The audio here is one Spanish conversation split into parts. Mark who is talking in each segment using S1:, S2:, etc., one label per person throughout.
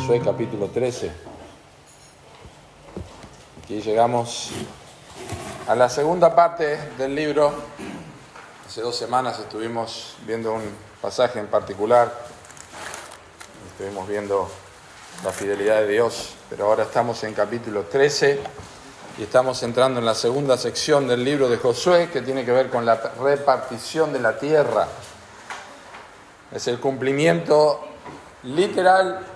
S1: Josué capítulo 13. Aquí llegamos a la segunda parte del libro. Hace 2 semanas estuvimos viendo un pasaje en particular. Estuvimos viendo la fidelidad de Dios, pero ahora estamos en capítulo 13 y estamos entrando en la segunda sección del libro de Josué, que tiene que ver con la repartición de la tierra. Es el cumplimiento literal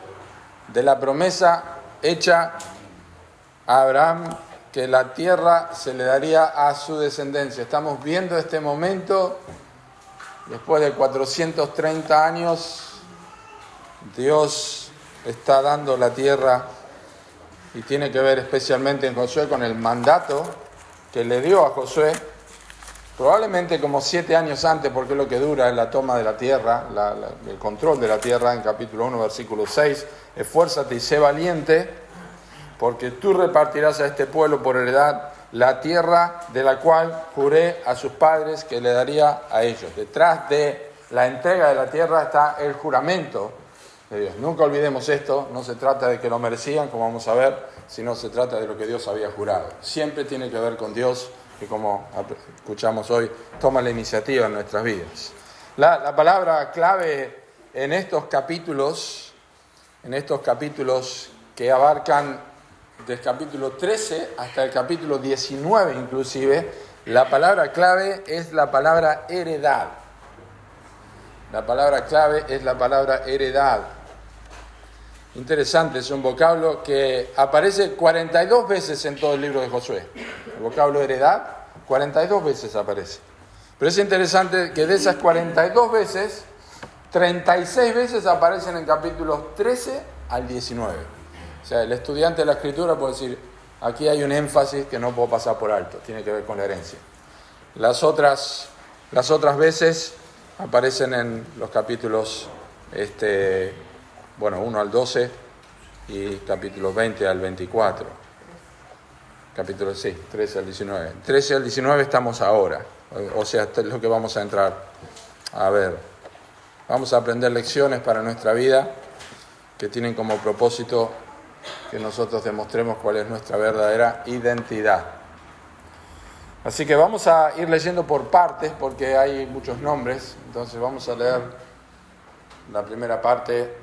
S1: de la promesa hecha a Abraham, que la tierra se le daría a su descendencia. Estamos viendo este momento, después de 430 años, Dios está dando la tierra, y tiene que ver especialmente en Josué con el mandato que le dio a Josué, probablemente como 7 años antes, porque es lo que dura en la toma de la tierra, el control de la tierra, en capítulo 1, versículo 6, esfuérzate y sé valiente, porque tú repartirás a este pueblo por heredad la tierra de la cual juré a sus padres que le daría a ellos. Detrás de la entrega de la tierra está el juramento de Dios. Nunca olvidemos esto, no se trata de que lo merecían, como vamos a ver, sino se trata de lo que Dios había jurado. Siempre tiene que ver con Dios, que como escuchamos hoy, toma la iniciativa en nuestras vidas. La palabra clave en estos capítulos que abarcan del capítulo 13 hasta el capítulo 19 inclusive, la palabra clave es la palabra heredad. La palabra clave es la palabra heredad. Interesante, es un vocablo que aparece 42 veces en todo el libro de Josué. El vocablo heredad, 42 veces aparece. Pero es interesante que de esas 42 veces, 36 veces aparecen en capítulos 13 al 19. O sea, el estudiante de la Escritura puede decir, aquí hay un énfasis que no puedo pasar por alto, tiene que ver con la herencia. Las otras veces aparecen en los capítulos 1 al 12 y capítulos 20 al 24. Capítulos 13 al 19. 13 al 19 estamos ahora, o sea, esto es lo que vamos a entrar a ver. Vamos a aprender lecciones para nuestra vida que tienen como propósito que nosotros demostremos cuál es nuestra verdadera identidad. Así que vamos a ir leyendo por partes, porque hay muchos nombres. Entonces vamos a leer la primera parte.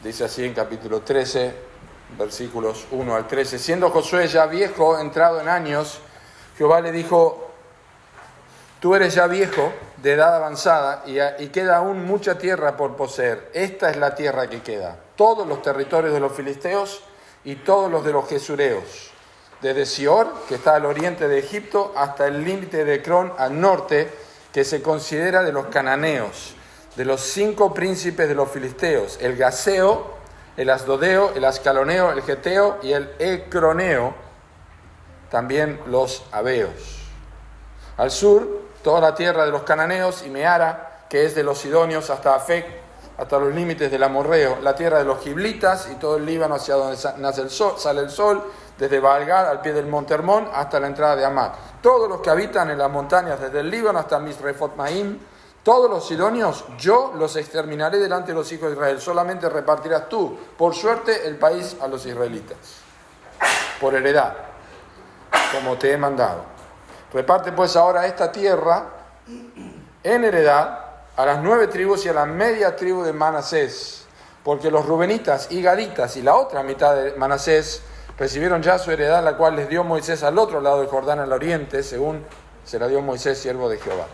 S1: Dice así en capítulo 13, versículos 1 al 13. Siendo Josué ya viejo, entrado en años, Jehová le dijo, tú eres ya viejo, de edad avanzada, y queda aún mucha tierra por poseer. Esta es la tierra que queda. Todos los territorios de los filisteos y todos los de los gesureos. Desde Sior, que está al oriente de Egipto, hasta el límite de Ecrón al norte, que se considera de los cananeos, de los 5 príncipes de los filisteos, el Gaseo, el Asdodeo, el Ascaloneo, el Geteo y el Ecroneo, también los Abeos. Al sur, toda la tierra de los cananeos y Meara, que es de los sidonios hasta Afec, hasta los límites del amorreo, la tierra de los giblitas y todo el Líbano hacia donde sale el sol, desde Baal-Gad al pie del monte Hermón hasta la entrada de Hamat. Todos los que habitan en las montañas desde el Líbano hasta Misrefot-Maim, todos los sidonios, yo los exterminaré delante de los hijos de Israel. Solamente repartirás tú, por suerte, el país a los israelitas, por heredad, como te he mandado. Reparte pues ahora esta tierra en heredad a las 9 tribus y a la media tribu de Manasés, porque los rubenitas y gaditas y la otra mitad de Manasés recibieron ya su heredad, la cual les dio Moisés al otro lado del Jordán al oriente, según se la dio Moisés, siervo de Jehová.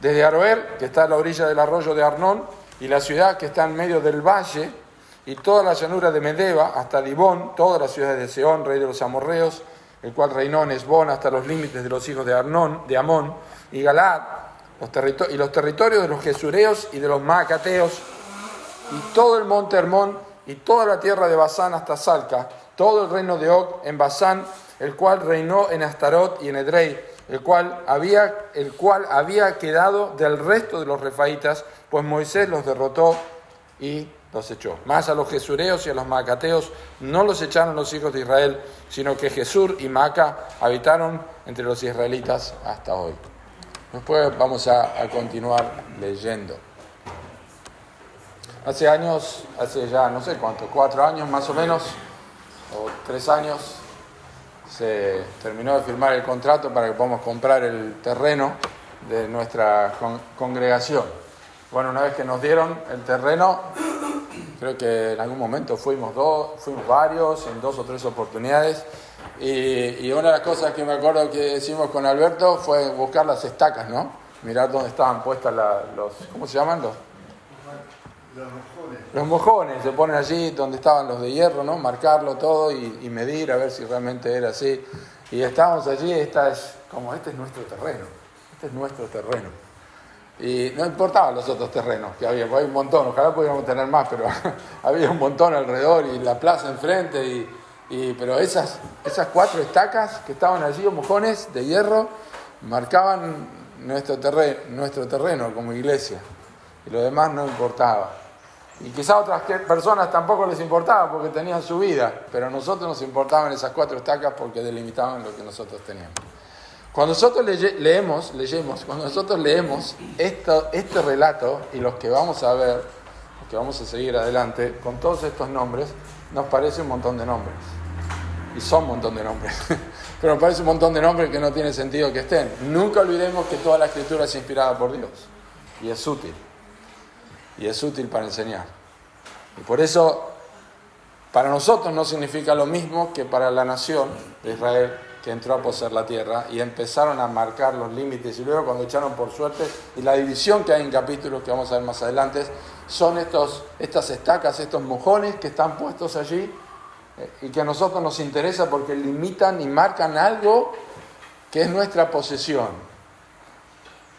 S1: Desde Aroer, que está a la orilla del arroyo de Arnón, y la ciudad que está en medio del valle, y toda la llanura de Medeba, hasta Dibón, todas las ciudades de Seón, rey de los amorreos, el cual reinó en Esbón hasta los límites de los hijos de Amón, y Galaad, y los territorios de los gesureos y de los maacateos, y todo el monte Hermón, y toda la tierra de Basán hasta Salca, todo el reino de Og en Basán, el cual reinó en Astarot y en Edrei, el cual había quedado del resto de los refaítas, pues Moisés los derrotó y los echó. Más a los gesureos y a los maacateos no los echaron los hijos de Israel, sino que Jesur y Maaca habitaron entre los israelitas hasta hoy. Después vamos a continuar leyendo. Hace años, hace ya no sé cuánto, 4 años más o menos, o 3 años, se terminó de firmar el contrato para que podamos comprar el terreno de nuestra congregación. Bueno, una vez que nos dieron el terreno, creo que en algún momento fuimos varios, en 2 o 3 oportunidades, y una de las cosas que me acuerdo que hicimos con Alberto fue buscar las estacas, ¿no? Mirar dónde estaban puestas los, ¿cómo se llaman? Los mojones, se ponen allí donde estaban los de hierro, ¿no? Marcarlo todo y medir a ver si realmente era así. Y estábamos allí, este es nuestro terreno, este es nuestro terreno. Y no importaban los otros terrenos que había, porque hay un montón, ojalá pudiéramos tener más, pero había un montón alrededor y la plaza enfrente, pero esas 4 estacas que estaban allí, o mojones de hierro, marcaban nuestro terreno como iglesia, y lo demás no importaba. Y quizá a otras personas tampoco les importaba porque tenían su vida, pero a nosotros nos importaban esas 4 estacas porque delimitaban lo que nosotros teníamos. Cuando nosotros leemos este relato y los que vamos a ver, los que vamos a seguir adelante, con todos estos nombres, nos parece un montón de nombres. Y son un montón de nombres. Pero nos parece un montón de nombres que no tiene sentido que estén. Nunca olvidemos que toda la Escritura es inspirada por Dios. Y es útil. Y es útil para enseñar. Y por eso, para nosotros no significa lo mismo que para la nación de Israel, que entró a poseer la tierra, y empezaron a marcar los límites, y luego cuando echaron por suerte, y la división que hay en capítulos que vamos a ver más adelante, son estas estacas, estos mojones que están puestos allí, y que a nosotros nos interesa porque limitan y marcan algo que es nuestra posesión.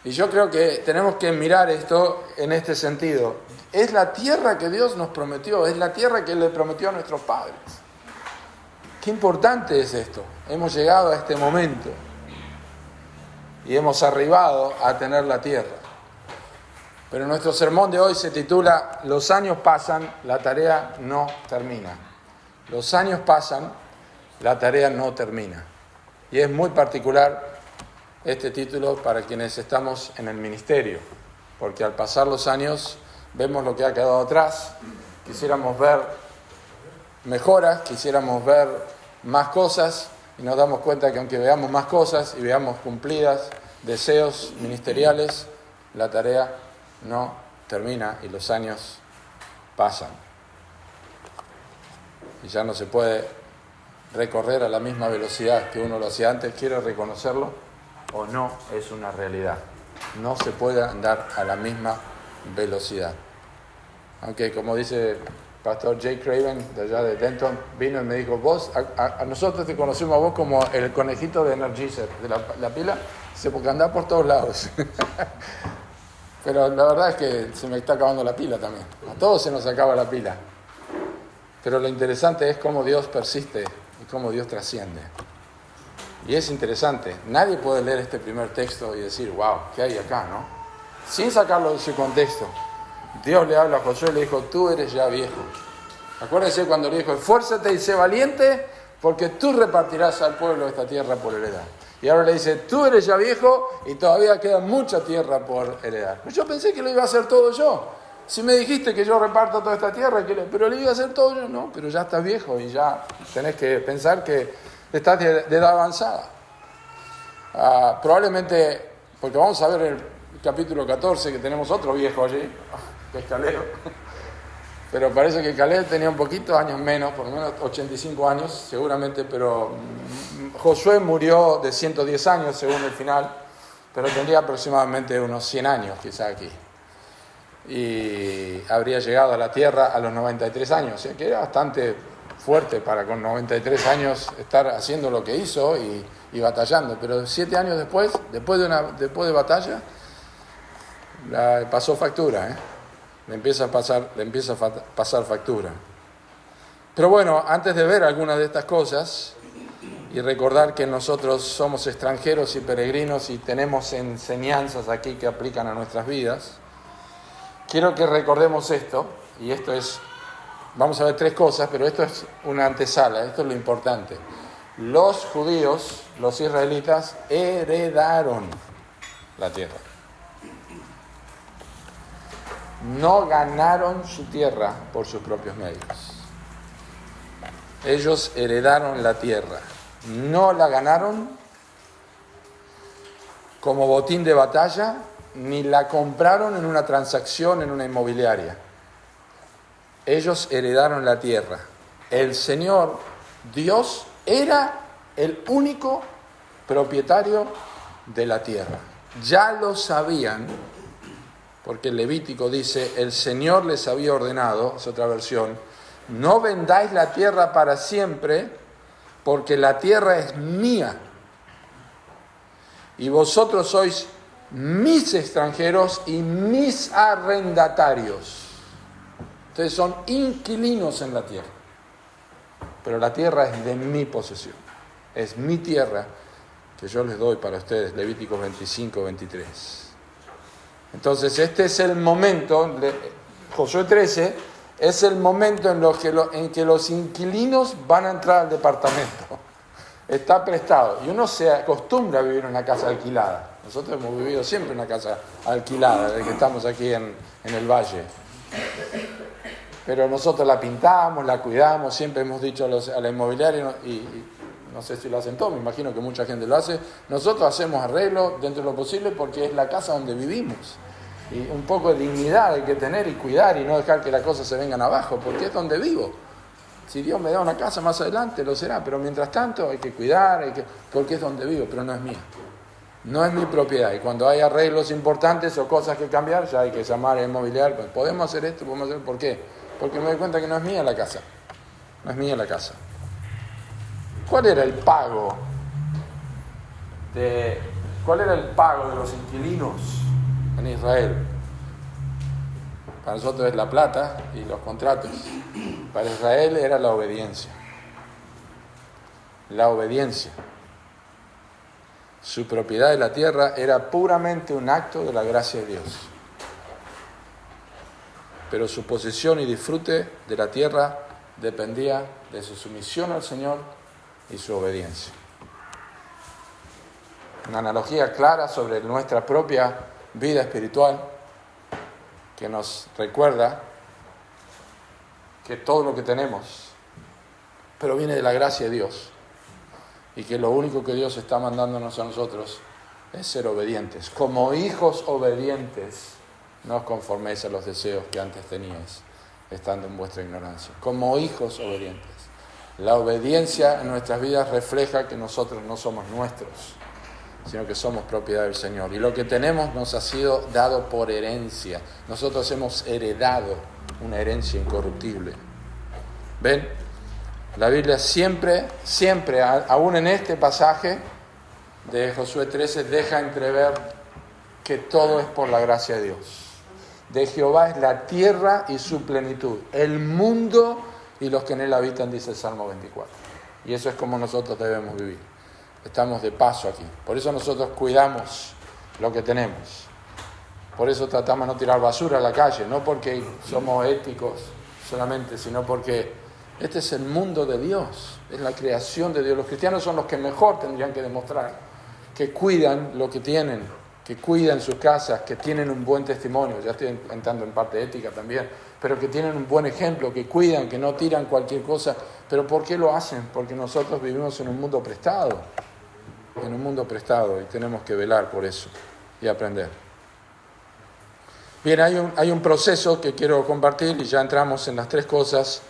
S1: Y yo creo que tenemos que mirar esto en este sentido. Es la tierra que Dios nos prometió, es la tierra que Él le prometió a nuestros padres. Qué importante es esto. Hemos llegado a este momento y hemos arribado a tener la tierra. Pero nuestro sermón de hoy se titula Los años pasan, la tarea no termina. Los años pasan, la tarea no termina. Y es muy particular este título para quienes estamos en el ministerio, porque al pasar los años vemos lo que ha quedado atrás, quisiéramos ver mejoras, quisiéramos ver más cosas, y nos damos cuenta que aunque veamos más cosas y veamos cumplidas deseos ministeriales, la tarea no termina y los años pasan. Y ya no se puede recorrer a la misma velocidad que uno lo hacía antes, quiere reconocerlo o no, es una realidad. No se puede andar a la misma velocidad. Aunque, como dice Pastor Jay Craven, de allá de Denton, vino y me dijo, vos, a nosotros te conocemos a vos como el conejito de Energizer, de la pila, dice, porque andás por todos lados. Pero la verdad es que se me está acabando la pila también. A todos se nos acaba la pila. Pero lo interesante es cómo Dios persiste y cómo Dios trasciende. Y es interesante. Nadie puede leer este primer texto y decir, wow, ¿qué hay acá, no? Sin sacarlo de su contexto. Dios le habla a Josué y le dijo, tú eres ya viejo. Acuérdense cuando le dijo, esfuérzate y sé valiente, porque tú repartirás al pueblo esta tierra por heredad. Y ahora le dice, tú eres ya viejo y todavía queda mucha tierra por heredar. Pues yo pensé que lo iba a hacer todo yo. Si me dijiste que yo reparto toda esta tierra, pero lo iba a hacer todo yo, no, pero ya estás viejo y ya tenés que pensar que estás de edad avanzada. Probablemente, porque vamos a ver el capítulo 14, que tenemos otro viejo allí, que es Caleb. Pero parece que Caleb tenía un poquito años menos, por lo menos 85 años, seguramente, pero Josué murió de 110 años según el final, pero tendría aproximadamente unos 100 años quizá aquí. Y habría llegado a la tierra a los 93 años, o sea que era bastante fuerte para con 93 años estar haciendo lo que hizo y batallando, pero 7 años después de batalla, pasó factura, le empieza a pasar factura. Pero bueno, antes de ver algunas de estas cosas y recordar que nosotros somos extranjeros y peregrinos y tenemos enseñanzas aquí que aplican a nuestras vidas, quiero que recordemos esto, y esto es, vamos a ver 3 cosas, pero esto es una antesala, esto es lo importante. Los judíos, los israelitas, heredaron la tierra. no ganaron su tierra por sus propios medios. Ellos heredaron la tierra, no la ganaron como botín de batalla, ni la compraron en una transacción en una inmobiliaria. Ellos heredaron la tierra. El Señor, Dios, era el único propietario de la tierra. Ya lo sabían, porque el Levítico dice, el Señor les había ordenado, es otra versión, no vendáis la tierra para siempre, porque la tierra es mía. Y vosotros sois mis extranjeros y mis arrendatarios. Ustedes son inquilinos en la tierra. Pero la tierra es de mi posesión. Es mi tierra que yo les doy para ustedes. Levítico 25, 23. Entonces este es el momento, Josué 13, es el momento en que los inquilinos van a entrar al departamento. Está prestado. Y uno se acostumbra a vivir en una casa alquilada. Nosotros hemos vivido siempre en una casa alquilada, desde que estamos aquí en el valle. Pero nosotros la pintamos, la cuidamos, siempre hemos dicho a la inmobiliaria, y no sé si lo hacen todos, me imagino que mucha gente lo hace, nosotros hacemos arreglo dentro de lo posible porque es la casa donde vivimos. Y un poco de dignidad hay que tener y cuidar y no dejar que las cosas se vengan abajo, porque es donde vivo. Si Dios me da una casa más adelante, lo será, pero mientras tanto hay que cuidar, porque es donde vivo, pero no es mía. No es mi propiedad. Y cuando hay arreglos importantes o cosas que cambiar, ya hay que llamar a inmobiliario. ¿Podemos hacer esto? ¿Podemos hacer? ¿Por qué? Porque me doy cuenta que no es mía la casa. No es mía la casa. ¿Cuál era el pago de los inquilinos en Israel? Para nosotros es la plata y los contratos. Para Israel era la obediencia. La obediencia. Su propiedad de la tierra era puramente un acto de la gracia de Dios. Pero su posesión y disfrute de la tierra dependía de su sumisión al Señor y su obediencia. Una analogía clara sobre nuestra propia vida espiritual que nos recuerda que todo lo que tenemos proviene de la gracia de Dios y que lo único que Dios está mandándonos a nosotros es ser obedientes. Como hijos obedientes, no os conforméis a los deseos que antes teníais, estando en vuestra ignorancia. Como hijos obedientes. La obediencia en nuestras vidas refleja que nosotros no somos nuestros, sino que somos propiedad del Señor. Y lo que tenemos nos ha sido dado por herencia. Nosotros hemos heredado una herencia incorruptible. ¿Ven? La Biblia siempre, aún en este pasaje de Josué 13, deja entrever que todo es por la gracia de Dios. De Jehová es la tierra y su plenitud, el mundo y los que en él habitan, dice el Salmo 24. Y eso es como nosotros debemos vivir. Estamos de paso aquí. Por eso nosotros cuidamos lo que tenemos. Por eso tratamos de no tirar basura a la calle, no porque somos éticos solamente, sino porque este es el mundo de Dios, es la creación de Dios. Los cristianos son los que mejor tendrían que demostrar que cuidan lo que tienen, que cuidan sus casas, que tienen un buen testimonio, ya estoy entrando en parte ética también, pero que tienen un buen ejemplo, que cuidan, que no tiran cualquier cosa. ¿Pero por qué lo hacen? Porque nosotros vivimos en un mundo prestado, y tenemos que velar por eso y aprender. Bien, hay un proceso que quiero compartir y ya entramos en las tres cosas.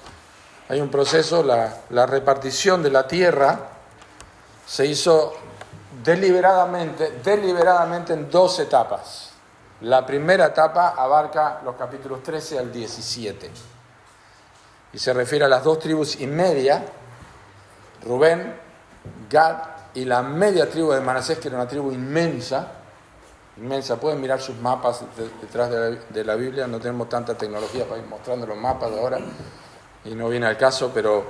S1: Hay un proceso, la repartición de la tierra se hizo deliberadamente en dos etapas. La primera etapa abarca los capítulos 13 al 17 y se refiere a las 2 tribus y media, Rubén, Gad y la media tribu de Manasés, que era una tribu inmensa. Pueden mirar sus mapas detrás de la Biblia, no tenemos tanta tecnología para ir mostrando los mapas de ahora y no viene al caso, pero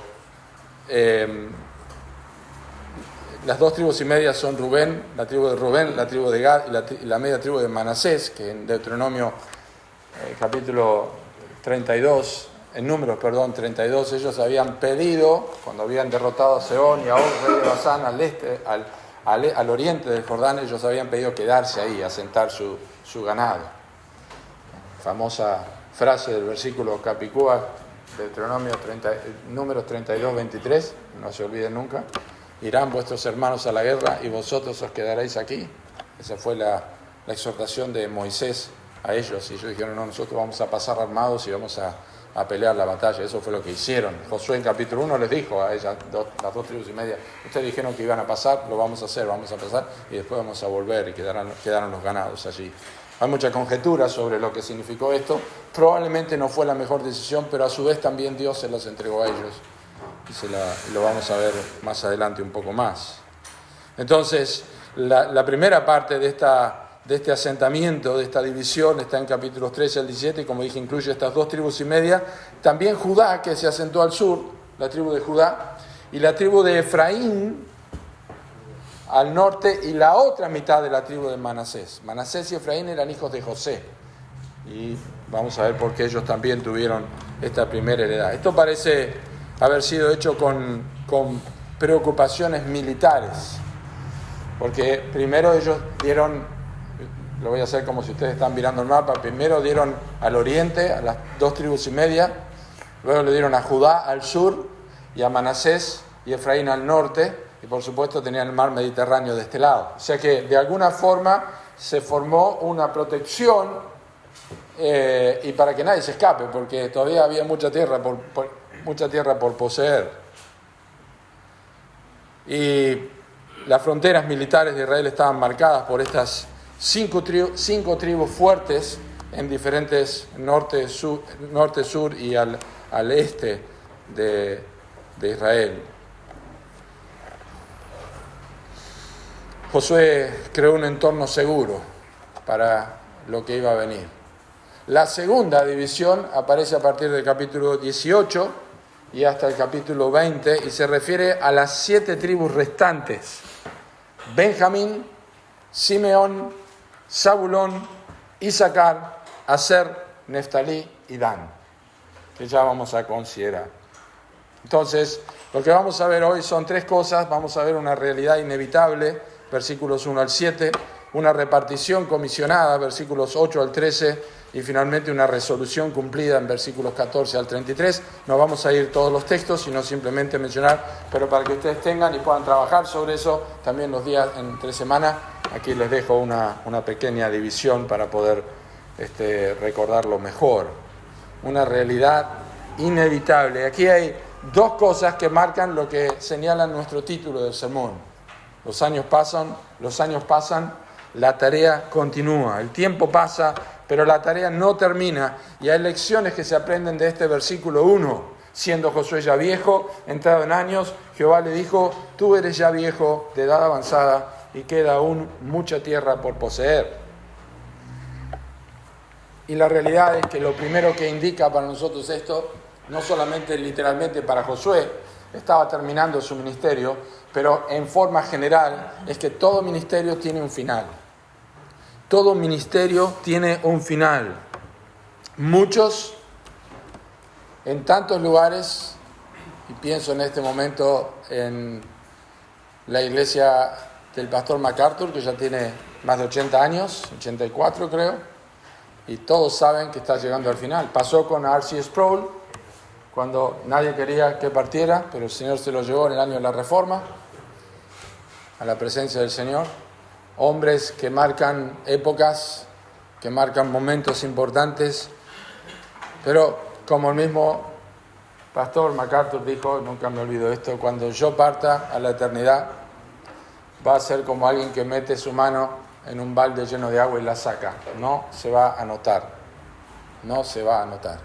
S1: las 2 tribus y media son Rubén, la tribu de Gad y la media tribu de Manasés, que en Deuteronomio capítulo 32, en Números, 32, ellos habían pedido, cuando habían derrotado a Sehón y a Og, rey de Basán, al oriente del Jordán, ellos habían pedido quedarse ahí, asentar su ganado. famosa frase del versículo Capicúa, Deuteronomio números 32, 23, no se olviden nunca. Irán vuestros hermanos a la guerra y vosotros os quedaréis aquí. Esa fue la exhortación de Moisés a ellos. Y ellos dijeron, no, nosotros vamos a pasar armados y vamos a pelear la batalla. Eso fue lo que hicieron. Josué en capítulo 1 les dijo a ellas, las 2 tribus y media, ustedes dijeron que iban a pasar, lo vamos a hacer, vamos a pasar y después vamos a volver y quedaron los ganados allí. Hay mucha conjetura sobre lo que significó esto. Probablemente no fue la mejor decisión, pero a su vez también Dios se los entregó a ellos. Y lo vamos a ver más adelante un poco más. Entonces, la primera parte de este asentamiento, de esta división, está en capítulos 13 al 17, y como dije, incluye estas 2 tribus y media. También Judá, que se asentó al sur, la tribu de Judá, y la tribu de Efraín al norte, y la otra mitad de la tribu de Manasés. Manasés y Efraín eran hijos de José, y vamos a ver por qué ellos también tuvieron esta primera heredad. Esto parece haber sido hecho con preocupaciones militares, porque primero ellos dieron, lo voy a hacer como si ustedes están mirando el mapa, primero dieron al oriente, a las 2 tribus y media, luego le dieron a Judá al sur, y a Manasés y Efraín al norte, y por supuesto tenían el mar Mediterráneo de este lado. O sea que de alguna forma se formó una protección, y para que nadie se escape, porque todavía había mucha tierra por poseer. Y las fronteras militares de Israel estaban marcadas por estas 5 tribus fuertes en diferentes norte, sur y al este de Israel. Josué creó un entorno seguro para lo que iba a venir. La segunda división aparece a partir del capítulo 18 y hasta el capítulo 20 y se refiere a las 7 tribus restantes: Benjamín, Simeón, Zabulón, Isaacar, Aser, Neftalí y Dan, que ya vamos a considerar. Entonces, lo que vamos a ver hoy son 3 cosas. Vamos a ver una realidad inevitable, versículos 1 al 7, una repartición comisionada, versículos 8 al 13, y finalmente una resolución cumplida en versículos 14 al 33. No vamos a ir todos los textos, sino simplemente mencionar, pero para que ustedes tengan y puedan trabajar sobre eso también los días entre semana. Aquí les dejo una pequeña división para poder recordarlo mejor. Una realidad inevitable. Aquí hay 2 cosas que marcan lo que señalan nuestro título del sermón. Los años pasan, la tarea continúa. El tiempo pasa, pero la tarea no termina. Y hay lecciones que se aprenden de este versículo 1. Siendo Josué ya viejo, entrado en años, Jehová le dijo, tú eres ya viejo, de edad avanzada, y queda aún mucha tierra por poseer. Y la realidad es que lo primero que indica para nosotros esto, no solamente literalmente para Josué, estaba terminando su ministerio, pero en forma general es que todo ministerio tiene un final. Todo ministerio tiene un final. Muchos, en tantos lugares, y pienso en este momento en la iglesia del pastor MacArthur, que ya tiene más de 80 años, 84 creo, y todos saben que está llegando al final. Pasó con R.C. Sproul, cuando nadie quería que partiera, pero el Señor se lo llevó en el año de la Reforma, a la presencia del Señor. Hombres que marcan épocas, que marcan momentos importantes, pero como el mismo pastor MacArthur dijo, nunca me olvido esto, cuando yo parta a la eternidad, va a ser como alguien que mete su mano en un balde lleno de agua y la saca. No se va a notar. No se va a notar.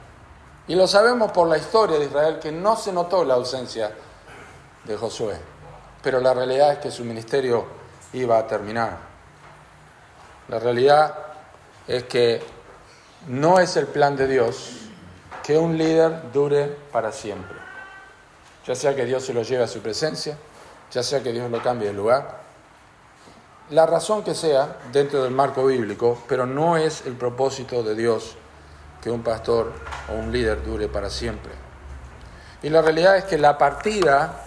S1: Y lo sabemos por la historia de Israel, que no se notó la ausencia de Josué. Pero la realidad es que su ministerio iba a terminar. La realidad es que no es el plan de Dios que un líder dure para siempre. Ya sea que Dios se lo lleve a su presencia, ya sea que Dios lo cambie de lugar. La razón que sea dentro del marco bíblico, pero no es el propósito de Dios que un pastor o un líder dure para siempre. Y la realidad es que la partida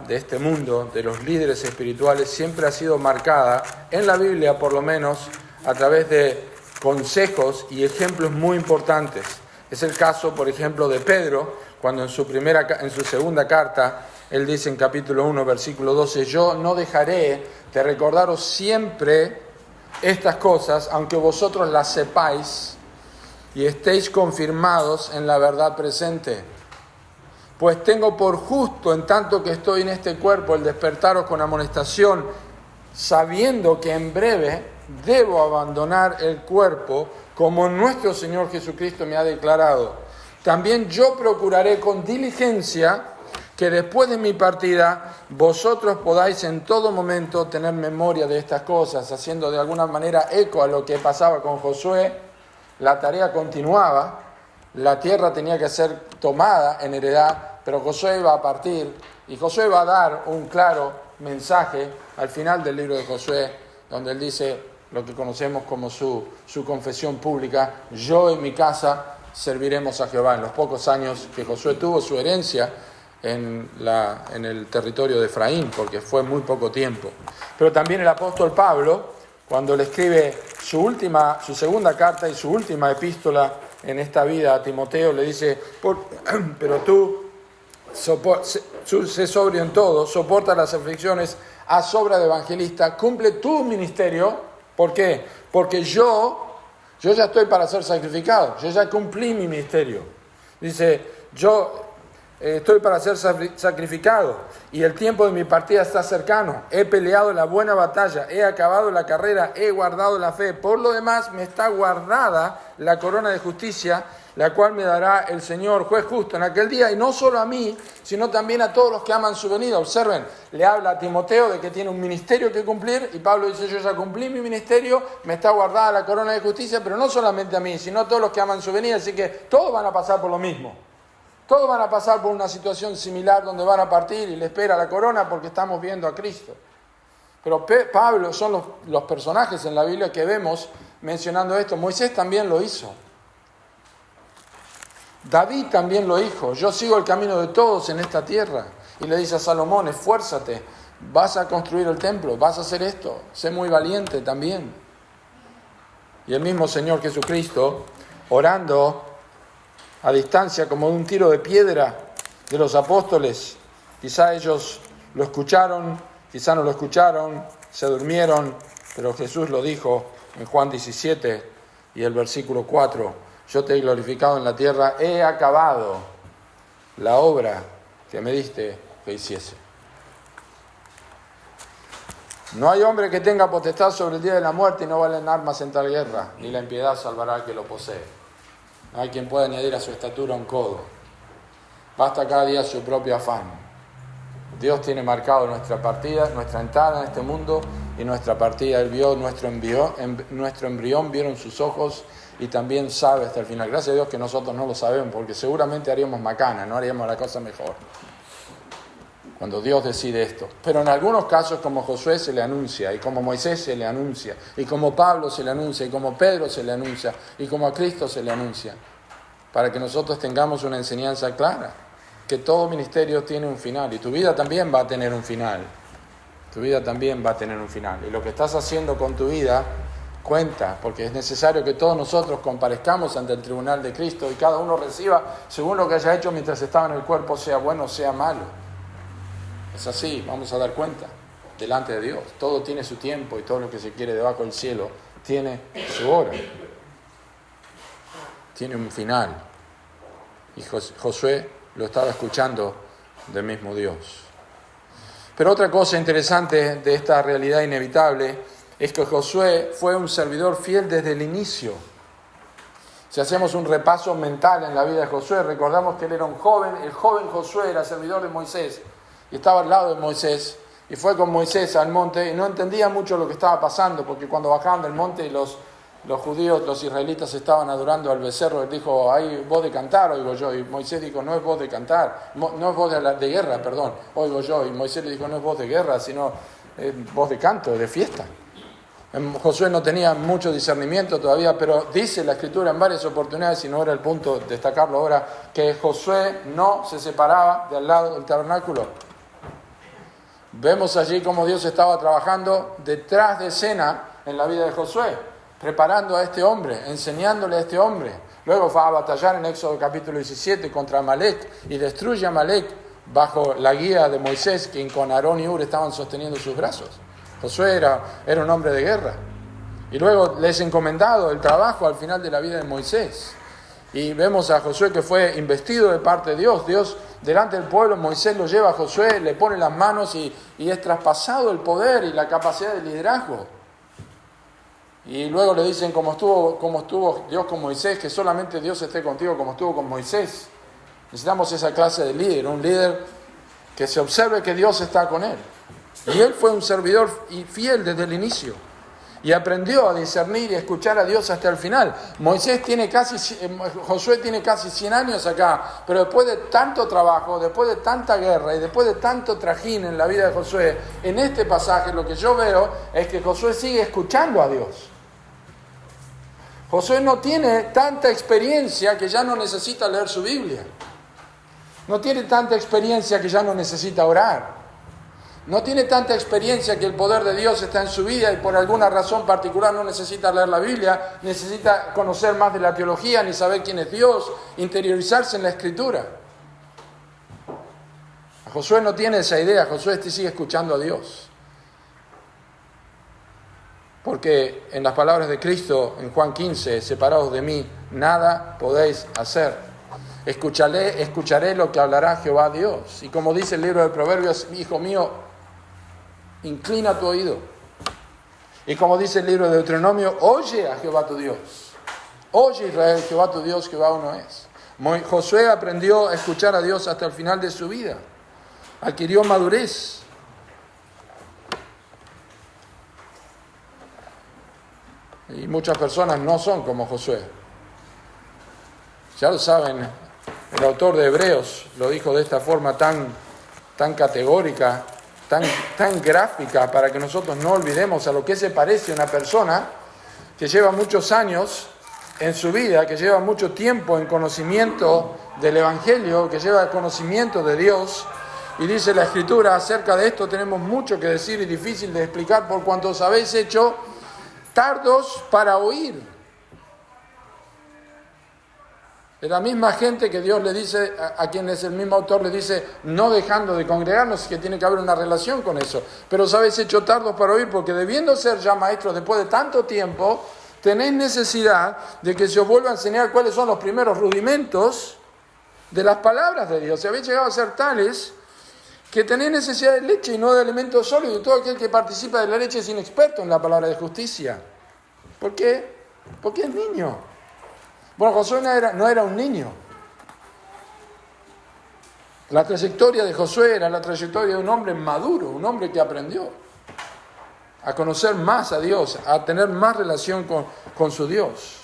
S1: de este mundo, de los líderes espirituales, siempre ha sido marcada, en la Biblia por lo menos, a través de consejos y ejemplos muy importantes. Es el caso, por ejemplo, de Pedro, cuando en su segunda carta, él dice en capítulo 1, versículo 12, yo no dejaré de recordaros siempre estas cosas, aunque vosotros las sepáis y estéis confirmados en la verdad presente. Pues tengo por justo, en tanto que estoy en este cuerpo, el despertaros con amonestación, sabiendo que en breve debo abandonar el cuerpo, como nuestro Señor Jesucristo me ha declarado. También yo procuraré con diligencia que después de mi partida vosotros podáis en todo momento tener memoria de estas cosas, haciendo de alguna manera eco a lo que pasaba con Josué. La tarea continuaba, la tierra tenía que ser tomada en heredad, pero Josué iba a partir y Josué va a dar un claro mensaje al final del libro de Josué, donde él dice lo que conocemos como su confesión pública: yo y mi casa serviremos a Jehová. En los pocos años que Josué tuvo su herencia en el territorio de Efraín, porque fue muy poco tiempo. Pero también el apóstol Pablo, cuando le escribe su segunda carta y su última epístola en esta vida a Timoteo, le dice: pero tú sé sobrio en todo, soporta las aflicciones, haz obra de evangelista, cumple tu ministerio. ¿Por qué? Porque yo ya estoy para ser sacrificado, yo ya cumplí mi ministerio. Dice, yo estoy para ser sacrificado y el tiempo de mi partida está cercano. He peleado la buena batalla, he acabado la carrera, he guardado la fe. Por lo demás me está guardada la corona de justicia, la cual me dará el Señor, juez justo, en aquel día, y no solo a mí, sino también a todos los que aman su venida. Observen, le habla a Timoteo de que tiene un ministerio que cumplir, y Pablo dice: yo ya cumplí mi ministerio, me está guardada la corona de justicia, pero no solamente a mí, sino a todos los que aman su venida. Así que todos van a pasar por lo mismo. Todos van a pasar por una situación similar donde van a partir y le espera la corona, porque estamos viendo a Cristo. Pero Pablo son los personajes en la Biblia que vemos mencionando esto. Moisés también lo hizo. David también lo dijo: yo sigo el camino de todos en esta tierra. Y le dice a Salomón: esfuérzate, vas a construir el templo, vas a hacer esto, sé muy valiente también. Y el mismo Señor Jesucristo, orando a distancia como de un tiro de piedra de los apóstoles, quizá ellos lo escucharon, quizá no lo escucharon, se durmieron, pero Jesús lo dijo en Juan 17 y el versículo 4: yo te he glorificado en la tierra, he acabado la obra que me diste que hiciese. No hay hombre que tenga potestad sobre el día de la muerte y no valen armas en tal guerra, ni la impiedad salvará al que lo posee. No hay quien pueda añadir a su estatura un codo. Basta cada día su propio afán. Dios tiene marcado nuestra partida, nuestra entrada en este mundo y nuestra partida. Él vio nuestro embrión, vieron sus ojos, y también sabe hasta el final. Gracias a Dios que nosotros no lo sabemos, porque seguramente haríamos macana, no haríamos la cosa mejor cuando Dios decide esto. Pero en algunos casos, como Josué se le anuncia, y como Moisés se le anuncia, y como Pablo se le anuncia, y como Pedro se le anuncia, y como a Cristo se le anuncia, para que nosotros tengamos una enseñanza clara, que todo ministerio tiene un final, y tu vida también va a tener un final. Tu vida también va a tener un final. Y lo que estás haciendo con tu vida cuenta, porque es necesario que todos nosotros comparezcamos ante el tribunal de Cristo y cada uno reciba según lo que haya hecho mientras estaba en el cuerpo, sea bueno o sea malo. Es así, vamos a dar cuenta delante de Dios. Todo tiene su tiempo y todo lo que se quiere debajo del cielo tiene su hora. Tiene un final. Y Josué lo estaba escuchando del mismo Dios. Pero otra cosa interesante de esta realidad inevitable es que Josué fue un servidor fiel desde el inicio. Si hacemos un repaso mental en la vida de Josué, recordamos que él era un joven. El joven Josué era servidor de Moisés y estaba al lado de Moisés, y fue con Moisés al monte y no entendía mucho lo que estaba pasando, porque cuando bajaban del monte y los judíos, los israelitas estaban adorando al becerro, él dijo: hay voz de cantar, oigo yo. Y Moisés dijo: no es voz de cantar, no es voz de guerra, perdón, oigo yo. Y Moisés le dijo: no es voz de guerra, sino voz de canto, de fiesta. Josué no tenía mucho discernimiento todavía, pero dice la Escritura en varias oportunidades, y no era el punto destacarlo ahora, que Josué no se separaba de al lado del tabernáculo. Vemos allí cómo Dios estaba trabajando detrás de escena en la vida de Josué, preparando a este hombre, enseñándole a este hombre. Luego va a batallar en Éxodo capítulo 17 contra Amalek y destruye a Amalek bajo la guía de Moisés, quien con Aarón y Hur estaban sosteniendo sus brazos. Josué era un hombre de guerra. Y luego les he encomendado el trabajo al final de la vida de Moisés. Y vemos a Josué que fue investido de parte de Dios. Dios, delante del pueblo, Moisés lo lleva a Josué, le pone las manos y es traspasado el poder y la capacidad de liderazgo. Y luego le dicen, como estuvo Dios con Moisés, que solamente Dios esté contigo como estuvo con Moisés. Necesitamos esa clase de líder, un líder que se observe que Dios está con él. Y él fue un servidor fiel desde el inicio. Y aprendió a discernir y a escuchar a Dios hasta el final. Josué tiene casi 100 años acá, pero después de tanto trabajo, después de tanta guerra y después de tanto trajín en la vida de Josué, en este pasaje lo que yo veo es que Josué sigue escuchando a Dios. Josué no tiene tanta experiencia que ya no necesita leer su Biblia. No tiene tanta experiencia que ya no necesita orar. No tiene tanta experiencia que el poder de Dios está en su vida y por alguna razón particular no necesita leer la Biblia, necesita conocer más de la teología, ni saber quién es Dios, interiorizarse en la Escritura. Josué no tiene esa idea, Josué sigue escuchando a Dios. Porque en las palabras de Cristo en Juan 15, separados de mí, nada podéis hacer. Escucharé lo que hablará Jehová Dios. Y como dice el libro de Proverbios, hijo mío, inclina tu oído. Y como dice el libro de Deuteronomio, oye a Jehová tu Dios. Oye Israel, Jehová tu Dios, Jehová uno es. Josué aprendió a escuchar a Dios hasta el final de su vida. Adquirió madurez. Y muchas personas no son como Josué. Ya lo saben, el autor de Hebreos lo dijo de esta forma tan categórica, tan gráfica, para que nosotros no olvidemos a lo que se parece una persona que lleva muchos años en su vida, que lleva mucho tiempo en conocimiento del Evangelio, que lleva conocimiento de Dios. Y dice la Escritura, acerca de esto tenemos mucho que decir y difícil de explicar, por cuanto os habéis hecho tardos para oír. Es la misma gente que Dios le dice, a quienes el mismo autor le dice, no dejando de congregarnos, que tiene que haber una relación con eso. Pero os habéis hecho tardos para oír, porque debiendo ser ya maestros después de tanto tiempo, tenéis necesidad de que se os vuelva a enseñar cuáles son los primeros rudimentos de las palabras de Dios. Si habéis llegado a ser tales que tenéis necesidad de leche y no de alimento sólido, y todo aquel que participa de la leche es inexperto en la palabra de justicia. ¿Por qué? Porque es niño. Bueno, Josué no era un niño. La trayectoria de Josué era la trayectoria de un hombre maduro, un hombre que aprendió a conocer más a Dios, a tener más relación con su Dios.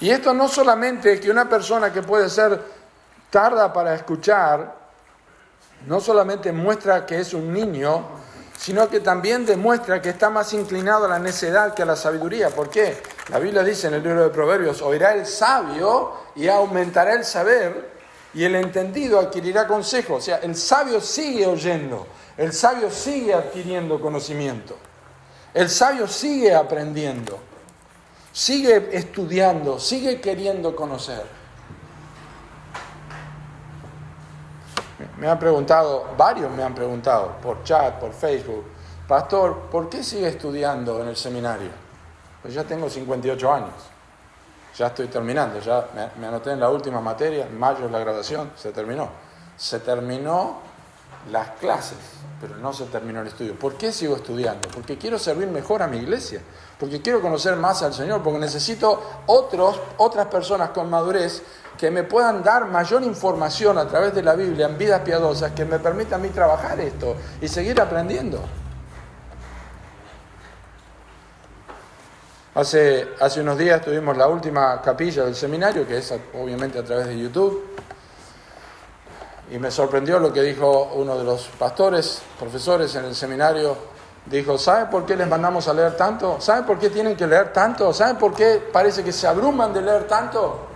S1: Y esto no solamente es que una persona que puede ser tarda para escuchar, no solamente muestra que es un niño, sino que también demuestra que está más inclinado a la necedad que a la sabiduría. ¿Por qué? La Biblia dice en el libro de Proverbios, oirá el sabio y aumentará el saber, y el entendido adquirirá consejo. O sea, el sabio sigue oyendo, el sabio sigue adquiriendo conocimiento, el sabio sigue aprendiendo, sigue estudiando, sigue queriendo conocer. Varios me han preguntado por chat, por Facebook, pastor, ¿por qué sigue estudiando en el seminario? Pues ya tengo 58 años, ya estoy terminando, ya me anoté en la última materia, en mayo es la graduación, se terminó las clases, pero no se terminó el estudio. ¿Por qué sigo estudiando? Porque quiero servir mejor a mi iglesia, porque quiero conocer más al Señor, porque necesito otras personas con madurez que me puedan dar mayor información a través de la Biblia en vidas piadosas, que me permitan a mí trabajar esto y seguir aprendiendo. Hace unos días tuvimos la última capilla del seminario, que es obviamente a través de YouTube, y me sorprendió lo que dijo uno de los profesores en el seminario. Dijo, ¿saben por qué les mandamos a leer tanto? ¿Saben por qué tienen que leer tanto? ¿Saben por qué parece que se abruman de leer tanto?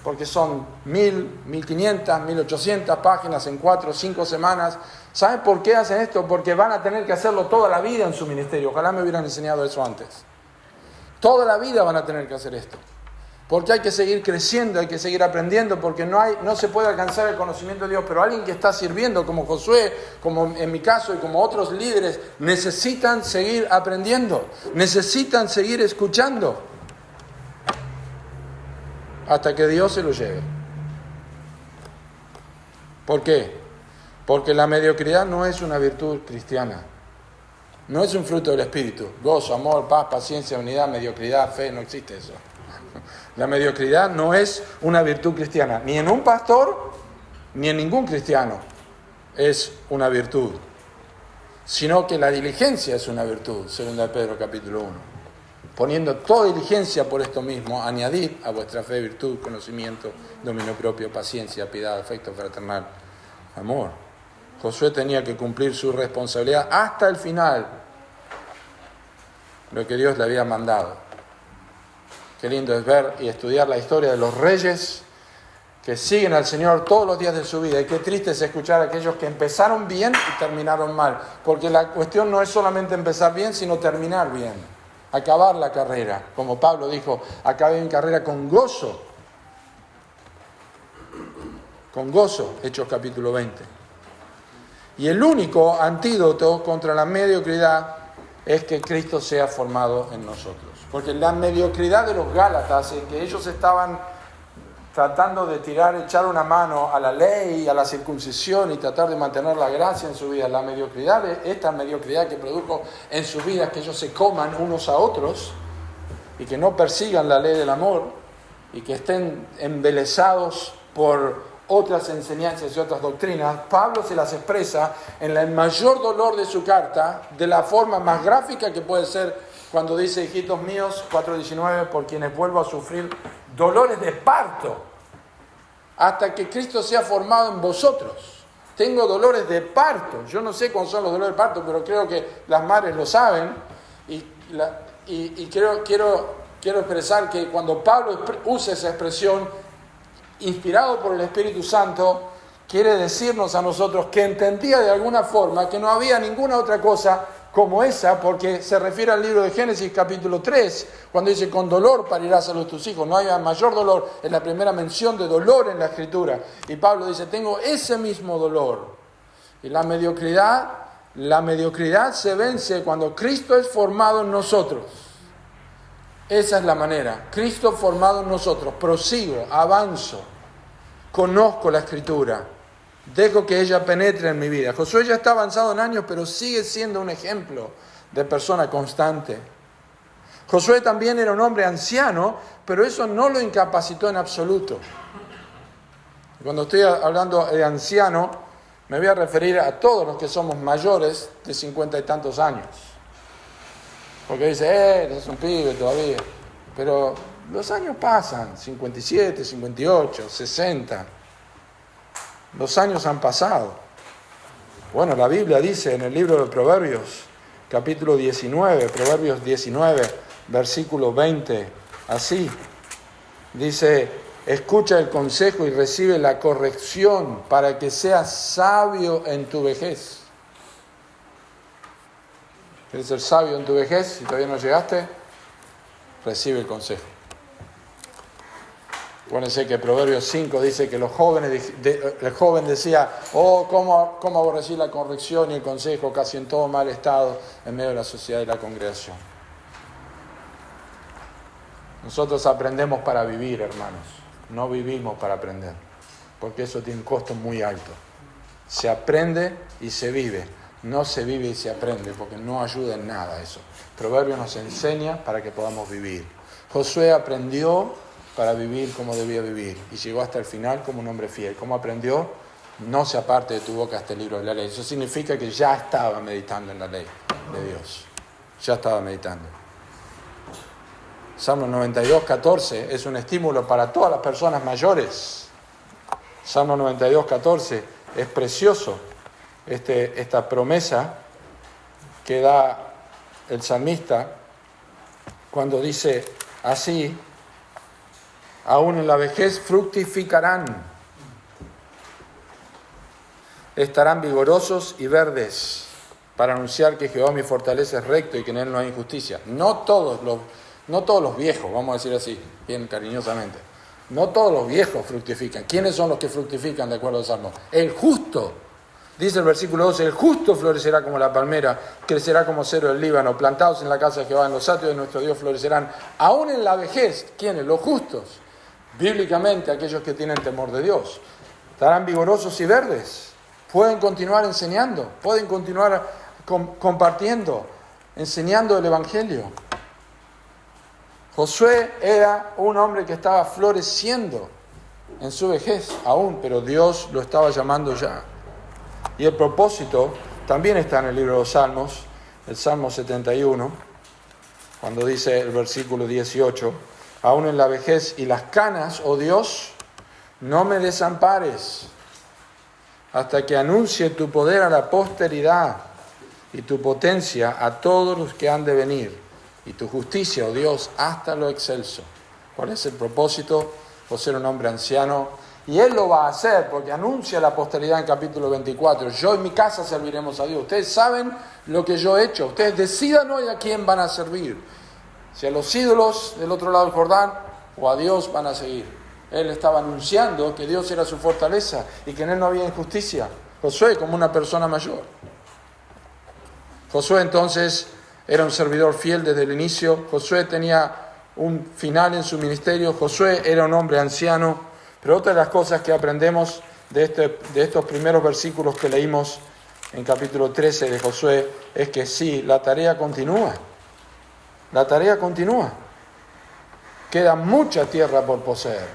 S1: Porque son 1.000, 1.500, 1.800 páginas en 4 o 5 semanas. ¿Saben por qué hacen esto? Porque van a tener que hacerlo toda la vida en su ministerio. Ojalá me hubieran enseñado eso antes. Toda la vida van a tener que hacer esto. Porque hay que seguir creciendo, hay que seguir aprendiendo, porque no se puede alcanzar el conocimiento de Dios. Pero alguien que está sirviendo, como Josué, como en mi caso y como otros líderes, necesitan seguir aprendiendo, necesitan seguir escuchando, hasta que Dios se lo lleve. ¿Por qué? Porque la mediocridad no es una virtud cristiana. No es un fruto del Espíritu. Gozo, amor, paz, paciencia, unidad, mediocridad, fe, no existe eso. La mediocridad no es una virtud cristiana, ni en un pastor, ni en ningún cristiano es una virtud, sino que la diligencia es una virtud, 2 Pedro capítulo 1. Poniendo toda diligencia por esto mismo, añadid a vuestra fe virtud, conocimiento, dominio propio, paciencia, piedad, afecto fraternal, amor. Josué tenía que cumplir su responsabilidad hasta el final, lo que Dios le había mandado. Qué lindo es ver y estudiar la historia de los reyes que siguen al Señor todos los días de su vida. Y qué triste es escuchar a aquellos que empezaron bien y terminaron mal. Porque la cuestión no es solamente empezar bien, sino terminar bien. Acabar la carrera. Como Pablo dijo, acabé mi carrera con gozo. Con gozo, Hechos capítulo 20. Y el único antídoto contra la mediocridad es que Cristo sea formado en nosotros. Porque la mediocridad de los Gálatas, en que ellos estaban tratando de echar una mano a la ley, a la circuncisión y tratar de mantener la gracia en su vida, la mediocridad, esta mediocridad que produjo en sus vidas, que ellos se coman unos a otros y que no persigan la ley del amor y que estén embelesados por otras enseñanzas y otras doctrinas, Pablo se las expresa en el mayor dolor de su carta, de la forma más gráfica que puede ser, cuando dice, hijitos míos, 4:19, por quienes vuelvo a sufrir dolores de parto, hasta que Cristo sea formado en vosotros. Tengo dolores de parto. Yo no sé cuáles son los dolores de parto, pero creo que las madres lo saben. Y quiero expresar que cuando Pablo usa esa expresión, inspirado por el Espíritu Santo, quiere decirnos a nosotros que entendía de alguna forma que no había ninguna otra cosa como esa, porque se refiere al libro de Génesis capítulo 3, cuando dice, con dolor parirás a tus hijos. No hay mayor dolor, es la primera mención de dolor en la Escritura. Y Pablo dice, tengo ese mismo dolor. Y la mediocridad se vence cuando Cristo es formado en nosotros. Esa es la manera. Cristo formado en nosotros. Prosigo, avanzo, conozco la Escritura. Dejo que ella penetre en mi vida. Josué ya está avanzado en años, pero sigue siendo un ejemplo de persona constante. Josué también era un hombre anciano, pero eso no lo incapacitó en absoluto. Cuando estoy hablando de anciano, me voy a referir a todos los que somos mayores de 50 y tantos años. Porque dice, es un pibe todavía. Pero los años pasan, 57, 58, 60. Los años han pasado. Bueno, la Biblia dice en el libro de Proverbios, capítulo 19, Proverbios 19, versículo 20, así. Dice, escucha el consejo y recibe la corrección para que seas sabio en tu vejez. ¿Quieres ser sabio en tu vejez? Si todavía no llegaste, recibe el consejo. Acuérdense que Proverbios 5 dice que el joven decía, cómo aborrecí la corrección y el consejo, casi en todo mal estado, en medio de la sociedad y la congregación. Nosotros aprendemos para vivir, hermanos, no vivimos para aprender, porque eso tiene un costo muy alto. Se aprende y se vive, no se vive y se aprende, porque no ayuda en nada eso. Proverbios nos enseña para que podamos vivir. Josué aprendió para vivir como debía vivir, y llegó hasta el final como un hombre fiel. ¿Cómo aprendió? No se aparte de tu boca este libro de la ley. Eso significa que ya estaba meditando en la ley de Dios. Ya estaba meditando. Salmo 92:14 es un estímulo para todas las personas mayores. Salmo 92:14 es precioso. Esta promesa que da el salmista cuando dice así, aún en la vejez fructificarán, estarán vigorosos y verdes, para anunciar que Jehová mi fortaleza es recto y que en él no hay injusticia. No todos No todos los viejos, vamos a decir así, bien cariñosamente. No todos los viejos fructifican. ¿Quiénes son los que fructifican de acuerdo al Salmo? El justo. Dice el versículo 12, el justo florecerá como la palmera, crecerá como cedro del Líbano, plantados en la casa de Jehová, en los atrios de nuestro Dios florecerán, aún en la vejez. ¿Quiénes? Los justos. Bíblicamente, aquellos que tienen temor de Dios. Estarán vigorosos y verdes. Pueden continuar enseñando, pueden continuar compartiendo, enseñando el Evangelio. Josué era un hombre que estaba floreciendo en su vejez aún, pero Dios lo estaba llamando ya. Y el propósito también está en el libro de los Salmos, el Salmo 71, cuando dice el versículo 18, aún en la vejez y las canas, oh Dios, no me desampares, hasta que anuncie tu poder a la posteridad y tu potencia a todos los que han de venir, y tu justicia, oh Dios, hasta lo excelso. ¿Cuál es el propósito? Por ser un hombre anciano. Y Él lo va a hacer porque anuncia la posteridad en capítulo 24. Yo y mi casa serviremos a Dios. Ustedes saben lo que yo he hecho. Ustedes decidan hoy a quién van a servir. Si a los ídolos del otro lado del Jordán o a Dios van a seguir. Él estaba anunciando que Dios era su fortaleza y que en Él no había injusticia. Josué como una persona mayor. Josué entonces era un servidor fiel desde el inicio. Josué tenía un final en su ministerio. Josué era un hombre anciano. Pero otra de las cosas que aprendemos de estos primeros versículos que leímos en capítulo 13 de Josué es que sí, la tarea continúa. La tarea continúa. Queda mucha tierra por poseer.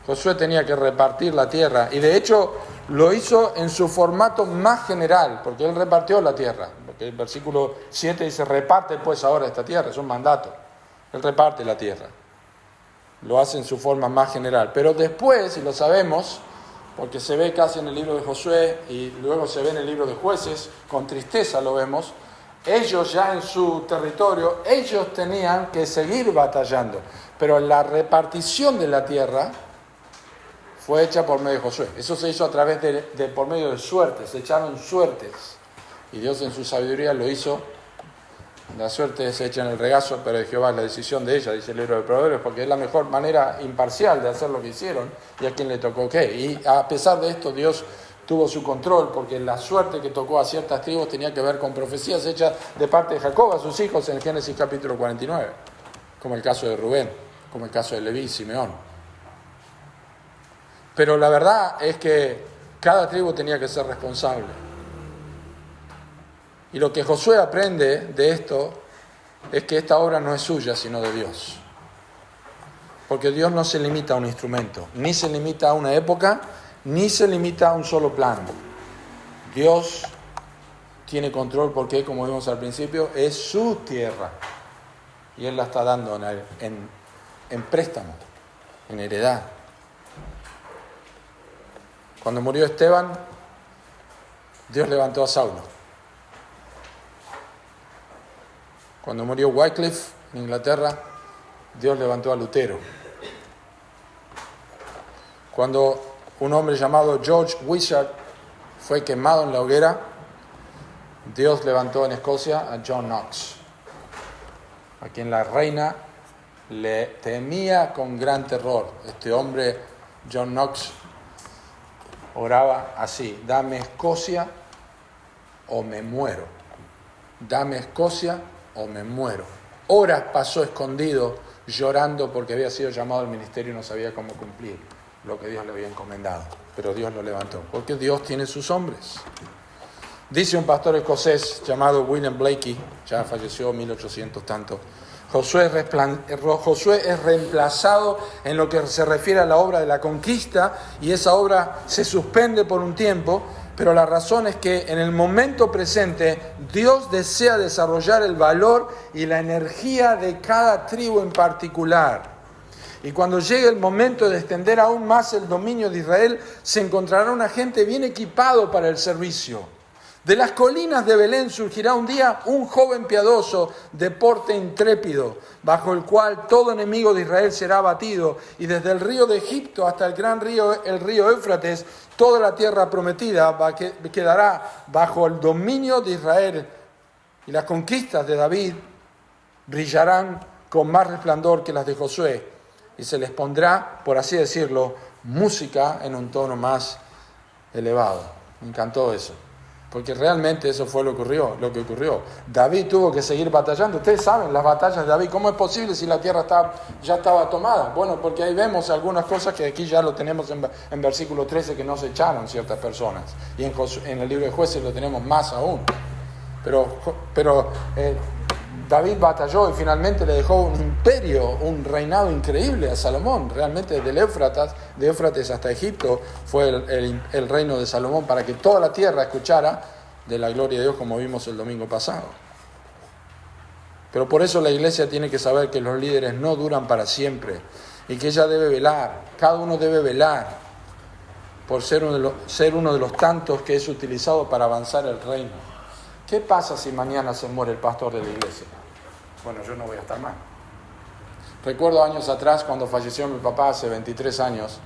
S1: Josué tenía que repartir la tierra y de hecho lo hizo en su formato más general, porque él repartió la tierra. Porque el versículo 7 dice, reparte pues ahora esta tierra, es un mandato. Él reparte la tierra. Lo hace en su forma más general. Pero después, y lo sabemos, porque se ve casi en el libro de Josué y luego se ve en el libro de Jueces, con tristeza lo vemos, ellos ya en su territorio, ellos tenían que seguir batallando. Pero la repartición de la tierra fue hecha por medio de Josué. Eso se hizo a través por medio de suertes, se echaron suertes. Y Dios en su sabiduría lo hizo. La suerte se echa en el regazo, pero de Jehová es la decisión de ella, dice el libro de Proverbios, porque es la mejor manera imparcial de hacer lo que hicieron y a quien le tocó qué. Y a pesar de esto, Dios tuvo su control, porque la suerte que tocó a ciertas tribus tenía que ver con profecías hechas de parte de Jacob a sus hijos en Génesis capítulo 49, como el caso de Rubén, como el caso de Leví y Simeón. Pero la verdad es que cada tribu tenía que ser responsable. Y lo que Josué aprende de esto es que esta obra no es suya, sino de Dios. Porque Dios no se limita a un instrumento, ni se limita a una época, ni se limita a un solo plan. Dios tiene control porque, como vimos al principio, es su tierra. Y Él la está dando en préstamo, en heredad. Cuando murió Esteban, Dios levantó a Saulo. Cuando murió Wycliffe en Inglaterra, Dios levantó a Lutero. Cuando un hombre llamado George Wishart fue quemado en la hoguera, Dios levantó en Escocia a John Knox, a quien la reina le temía con gran terror. Este hombre, John Knox, oraba así: dame Escocia o me muero. Dame Escocia o me muero. Horas pasó escondido llorando porque había sido llamado al ministerio y no sabía cómo cumplir lo que Dios le había encomendado. Pero Dios lo levantó, porque Dios tiene sus hombres. Dice un pastor escocés llamado William Blakey, ya falleció en 1800 tanto, Josué es reemplazado en lo que se refiere a la obra de la conquista, y esa obra se suspende por un tiempo, pero la razón es que en el momento presente Dios desea desarrollar el valor y la energía de cada tribu en particular. Y cuando llegue el momento de extender aún más el dominio de Israel, se encontrará una gente bien equipado para el servicio. De las colinas de Belén surgirá un día un joven piadoso de porte intrépido, bajo el cual todo enemigo de Israel será abatido, y desde el río de Egipto hasta el gran río, el río Éufrates, toda la tierra prometida quedará bajo el dominio de Israel. Y las conquistas de David brillarán con más resplandor que las de Josué, y se les pondrá, por así decirlo, música en un tono más elevado. Me encantó eso, porque realmente eso fue lo que ocurrió. David tuvo que seguir batallando. Ustedes saben las batallas de David. ¿Cómo es posible si la tierra ya estaba tomada? Bueno, porque ahí vemos algunas cosas que aquí ya lo tenemos en versículo 13, que no se echaron ciertas personas. Y en el libro de Jueces lo tenemos más aún. Pero David batalló y finalmente le dejó un imperio, un reinado increíble a Salomón. Realmente de Éufrates hasta Egipto fue el reino de Salomón, para que toda la tierra escuchara de la gloria de Dios, como vimos el domingo pasado. Pero por eso la iglesia tiene que saber que los líderes no duran para siempre y que ella debe velar, cada uno debe velar por ser uno de los tantos que es utilizado para avanzar el reino. ¿Qué pasa si mañana se muere el pastor de la iglesia? Bueno, yo no voy a estar mal. Recuerdo años atrás, cuando falleció mi papá, hace 23 años,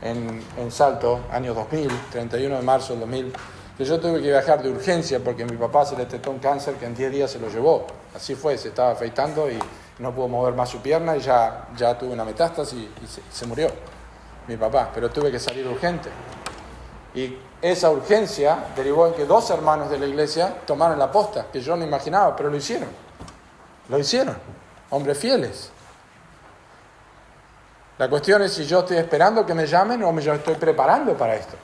S1: en Salto, año 2000, 31 de marzo del 2000, que yo tuve que viajar de urgencia porque mi papá se le detectó un cáncer que en 10 días se lo llevó. Así fue, se estaba afeitando y no pudo mover más su pierna y ya tuvo una metástasis y se murió mi papá, pero tuve que salir urgente. Y esa urgencia derivó en que 2 hermanos de la iglesia tomaron la posta, que yo no imaginaba, pero lo hicieron. Lo hicieron, hombres fieles. La cuestión es si yo estoy esperando que me llamen o yo estoy preparando para esto.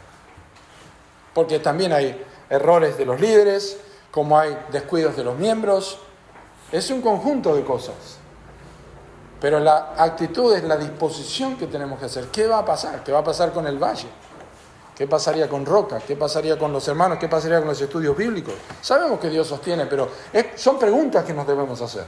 S1: Porque también hay errores de los líderes, como hay descuidos de los miembros. Es un conjunto de cosas. Pero la actitud es la disposición que tenemos que hacer. ¿Qué va a pasar? ¿Qué va a pasar con el valle? ¿Qué pasaría con Roca? ¿Qué pasaría con los hermanos? ¿Qué pasaría con los estudios bíblicos? Sabemos que Dios sostiene, pero son preguntas que nos debemos hacer.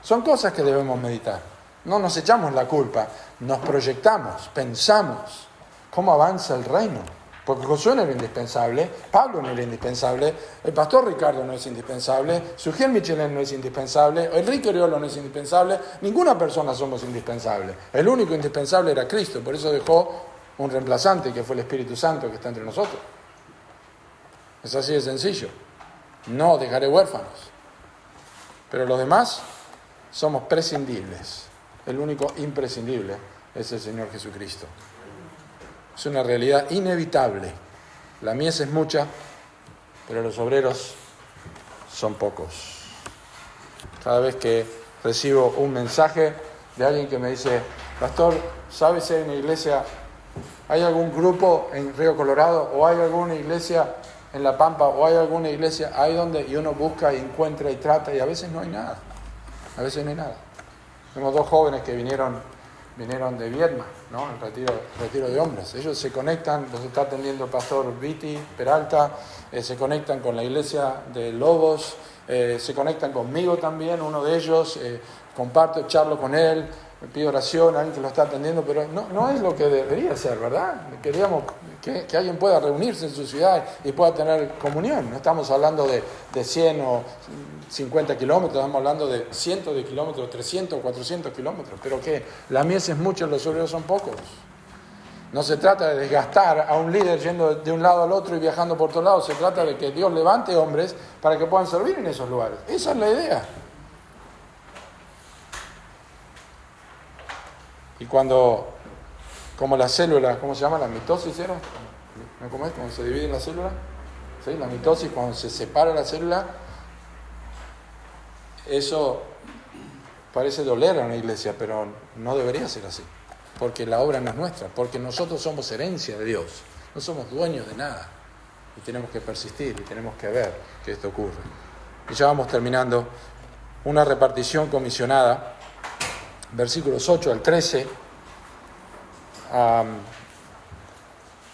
S1: Son cosas que debemos meditar. No nos echamos la culpa, nos proyectamos, pensamos cómo avanza el reino. Porque Josué no era indispensable, Pablo no era indispensable, el pastor Ricardo no es indispensable, Sugiel Michelén no es indispensable, Enrique Oriolo no es indispensable, ninguna persona somos indispensables. El único indispensable era Cristo, por eso dejó un reemplazante que fue el Espíritu Santo que está entre nosotros. Es así de sencillo. No dejaré huérfanos. Pero los demás somos prescindibles. El único imprescindible es el Señor Jesucristo. Es una realidad inevitable. La mies es mucha, pero los obreros son pocos. Cada vez que recibo un mensaje de alguien que me dice: pastor, ¿sabe si hay una iglesia? ¿Hay algún grupo en Río Colorado? ¿O hay alguna iglesia en La Pampa? ¿O hay alguna iglesia ahí donde? Y uno busca y encuentra y trata, y a veces no hay nada. A veces no hay nada. Tenemos 2 jóvenes que vinieron de Viedma, ¿no? El retiro de hombres. Ellos se conectan, los está atendiendo el pastor Viti Peralta, se conectan con la iglesia de Lobos, se conectan conmigo también, uno de ellos, comparto, charlo con él, me pido oración a alguien que lo está atendiendo, pero no es lo que debería ser, ¿verdad? Queríamos que alguien pueda reunirse en su ciudad y pueda tener comunión. No estamos hablando de 100 o 50 kilómetros, estamos hablando de cientos de kilómetros, 300 o 400 kilómetros, pero que la mies es mucho, los obreros son pocos. No se trata de desgastar a un líder yendo de un lado al otro y viajando por todos lados, se trata de que Dios levante hombres para que puedan servir en esos lugares. Esa es la idea. Y como la célula, ¿cómo se llama? ¿La mitosis era? ¿Cómo es? ¿Cómo se divide la célula? ¿Sí? La mitosis, cuando se separa la célula, eso parece doler a una iglesia, pero no debería ser así. Porque la obra no es nuestra, porque nosotros somos herencia de Dios, no somos dueños de nada. Y tenemos que persistir y tenemos que ver que esto ocurre. Y ya vamos terminando. Una repartición comisionada. Versículos 8 al 13,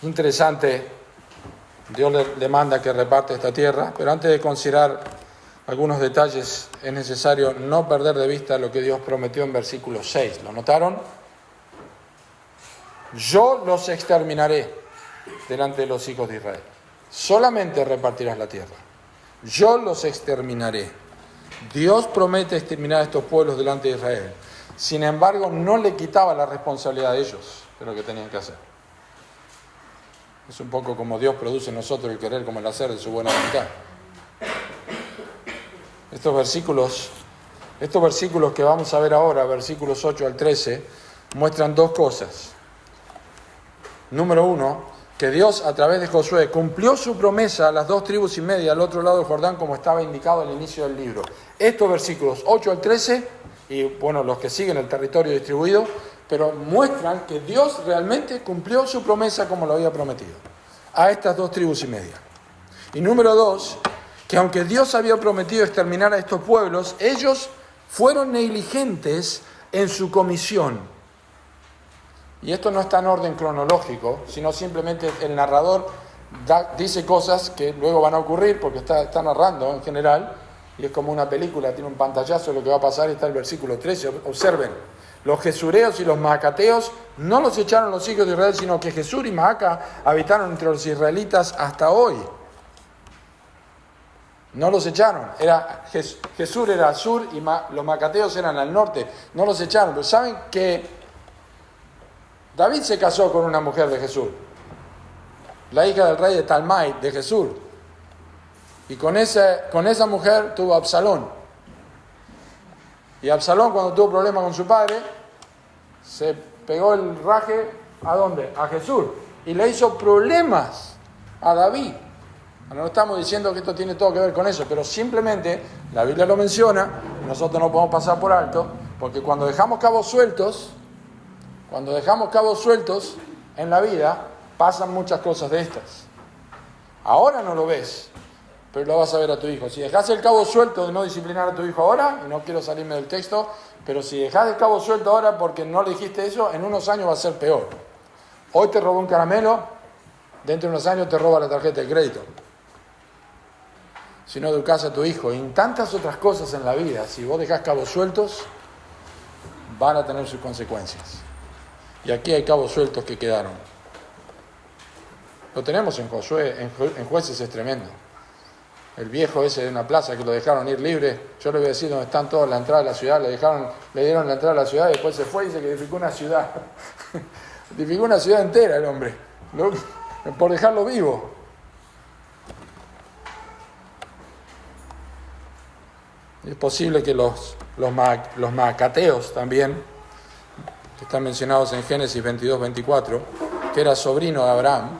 S1: interesante, Dios le manda que reparte esta tierra, pero antes de considerar algunos detalles es necesario no perder de vista lo que Dios prometió en versículo 6. ¿Lo notaron? Yo los exterminaré delante de los hijos de Israel. Solamente repartirás la tierra. Yo los exterminaré. Dios promete exterminar a estos pueblos delante de Israel. Sin embargo, no le quitaba la responsabilidad a ellos de lo que tenían que hacer. Es un poco como Dios produce en nosotros el querer como el hacer de su buena voluntad. Estos versículos Estos versículos que vamos a ver ahora, versículos 8 al 13, muestran dos cosas. Número uno, que Dios a través de Josué cumplió su promesa a las 2 tribus y media al otro lado del Jordán, como estaba indicado al inicio del libro. Estos versículos 8 al 13, y bueno, los que siguen el territorio distribuido, pero muestran que Dios realmente cumplió su promesa como lo había prometido a estas 2 tribus y media. Y número 2, que aunque Dios había prometido exterminar a estos pueblos, ellos fueron negligentes en su comisión. Y esto no está en orden cronológico, sino simplemente el narrador dice cosas que luego van a ocurrir porque está narrando en general, y es como una película, tiene un pantallazo de lo que va a pasar, y está el versículo 13. Observen, los gesureos y los maacateos no los echaron los hijos de Israel, sino que Gesur y Maaca habitaron entre los israelitas hasta hoy. No los echaron, Gesur era al sur y los maacateos eran al norte, no los echaron. Pero saben que David se casó con una mujer de Gesur, la hija del rey de Talmai, de Gesur, y con esa mujer tuvo Absalón. Y Absalón, cuando tuvo problemas con su padre, se pegó el raje, ¿a dónde? A Gesur, y le hizo problemas a David. No estamos diciendo que esto tiene todo que ver con eso, pero simplemente la Biblia lo menciona y nosotros no podemos pasar por alto, porque cuando dejamos cabos sueltos en la vida, pasan muchas cosas de estas. Ahora no lo ves, pero lo vas a ver a tu hijo. Si dejas el cabo suelto de no disciplinar a tu hijo ahora, y no quiero salirme del texto, pero si dejas el cabo suelto ahora porque no le dijiste eso, en unos años va a ser peor. Hoy te robó un caramelo, dentro de unos años te roba la tarjeta de crédito. Si no educas a tu hijo, y en tantas otras cosas en la vida, si vos dejás cabos sueltos, van a tener sus consecuencias. Y aquí hay cabos sueltos que quedaron. Lo tenemos en Josué, en Jueces es tremendo. El viejo ese de una plaza que lo dejaron ir libre, yo le voy a decir dónde están todos, la entrada de la ciudad, le dieron la entrada a la ciudad y después se fue y dice que edificó una ciudad. Edificó una ciudad entera el hombre, por dejarlo vivo. Es posible que los maacateos también, que están mencionados en Génesis 22-24, que era sobrino de Abraham,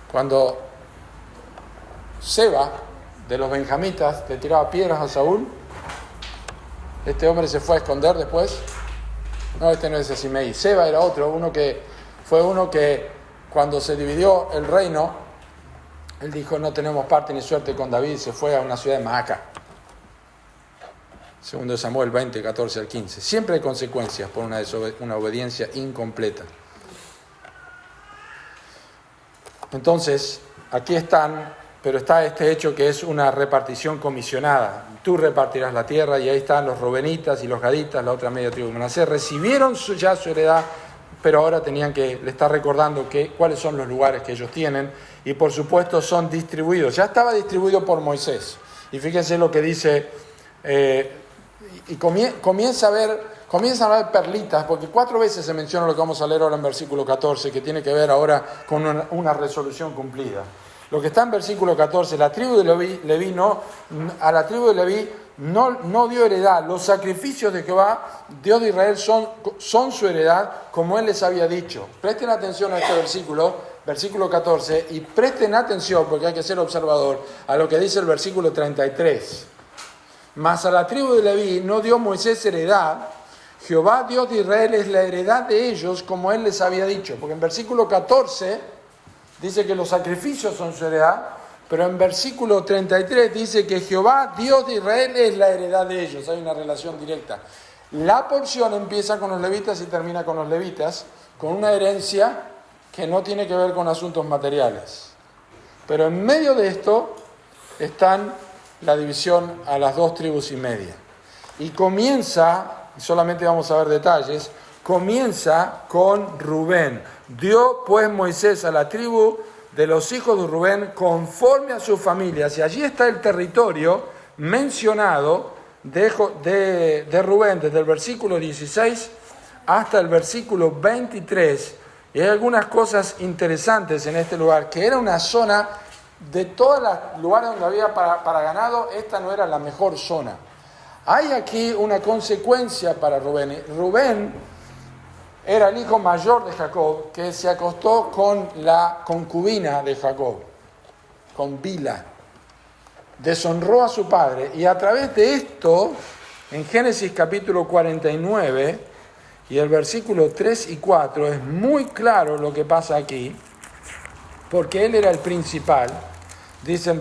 S1: cuando Seba, de los benjamitas, le tiraba piedras a Saúl, este hombre se fue a esconder después. No, este no es Simei. Seba era otro, fue uno que cuando se dividió el reino, él dijo, no tenemos parte ni suerte con David, se fue a una ciudad de Maaca. Segundo Samuel 20, 14 al 15. Siempre hay consecuencias por una obediencia incompleta. Entonces, aquí pero está este hecho que es una repartición comisionada. Tú repartirás la tierra, y ahí están los Rubenitas y los Gaditas, la otra media tribu de Manasés. Recibieron ya su heredad, pero ahora le está recordando cuáles son los lugares que ellos tienen, y por supuesto son distribuidos. Ya estaba distribuido por Moisés. Y fíjense lo que dice, y comienzan a ver perlitas, porque 4 veces se menciona lo que vamos a leer ahora en versículo 14, que tiene que ver ahora con una resolución cumplida. Lo que está en versículo 14, la tribu de Leví a la tribu de Leví no dio heredad. Los sacrificios de Jehová, Dios de Israel, son su heredad, como Él les había dicho. Presten atención a este versículo 14, y presten atención, porque hay que ser observador, a lo que dice el versículo 33. Mas a la tribu de Leví no dio Moisés heredad. Jehová, Dios de Israel, es la heredad de ellos, como Él les había dicho. Porque en versículo 14 dice que los sacrificios son su heredad, pero en versículo 33 dice que Jehová, Dios de Israel, es la heredad de ellos. Hay una relación directa. La porción empieza con los levitas y termina con los levitas, con una herencia que no tiene que ver con asuntos materiales. Pero en medio de esto están la división a las 2 tribus y media. Y comienza, solamente vamos a ver detalles, comienza con Rubén. Dio pues Moisés a la tribu de los hijos de Rubén conforme a sus familias. Y allí está el territorio mencionado de Rubén, desde el versículo 16 hasta el versículo 23. Y hay algunas cosas interesantes en este lugar, que era una zona de todos los lugares donde había para ganado, esta no era la mejor zona. Hay aquí una consecuencia para Rubén. Rubén era el hijo mayor de Jacob, que se acostó con la concubina de Jacob, con Bila. Deshonró a su padre, y a través de esto, en Génesis capítulo 49, y el versículo 3 y 4, es muy claro lo que pasa aquí, porque él era el principal. Dice en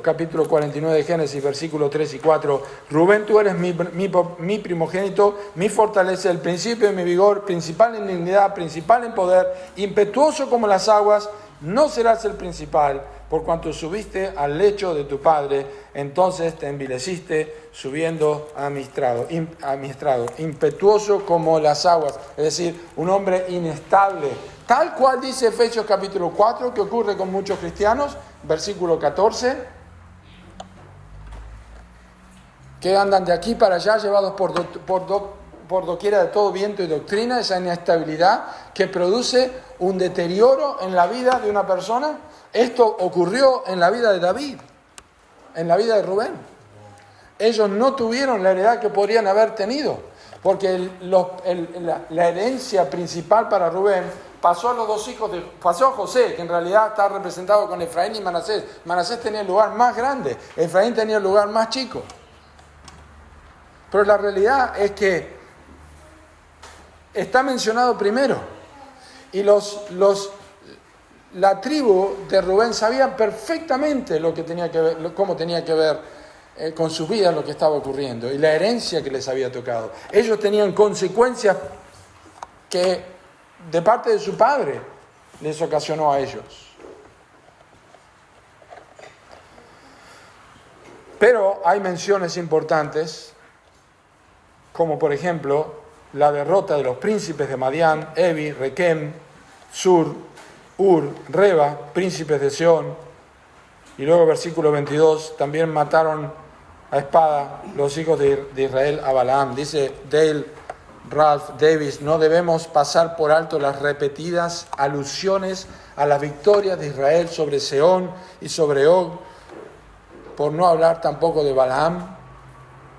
S1: capítulo 49 de Génesis, versículos 3 y 4, Rubén, tú eres mi primogénito, mi fortaleza, el principio de mi vigor, principal en dignidad, principal en poder, impetuoso como las aguas, no serás el principal, por cuanto subiste al lecho de tu padre, entonces te envileciste subiendo a mi estrado, impetuoso como las aguas, es decir, un hombre inestable, tal cual dice Efesios capítulo 4, que ocurre con muchos cristianos, versículo 14, que andan de aquí para allá llevados por doquiera de todo viento y doctrina, esa inestabilidad que produce un deterioro en la vida de una persona. Esto ocurrió en la vida de David, en la vida de Rubén. Ellos no tuvieron la heredad que podrían haber tenido, porque la herencia principal para Rubén pasó a los dos hijos, pasó a José, que en realidad está representado con Efraín y Manasés. Manasés tenía el lugar más grande, Efraín tenía el lugar más chico. Pero la realidad es que está mencionado primero, y la tribu de Rubén sabía perfectamente lo que tenía que ver, cómo tenía que ver con sus vidas lo que estaba ocurriendo y la herencia que les había tocado. Ellos tenían consecuencias que de parte de su padre les ocasionó a ellos. Pero hay menciones importantes, como por ejemplo la derrota de los príncipes de Madián, Evi, Requem, Sur, Ur, Reba, príncipes de Sión. Y luego versículo 22, también mataron a espada los hijos de Israel a Balaam. Dice Dale Ralph Davis, no debemos pasar por alto las repetidas alusiones a las victorias de Israel sobre Seón y sobre Og, por no hablar tampoco de Balaam.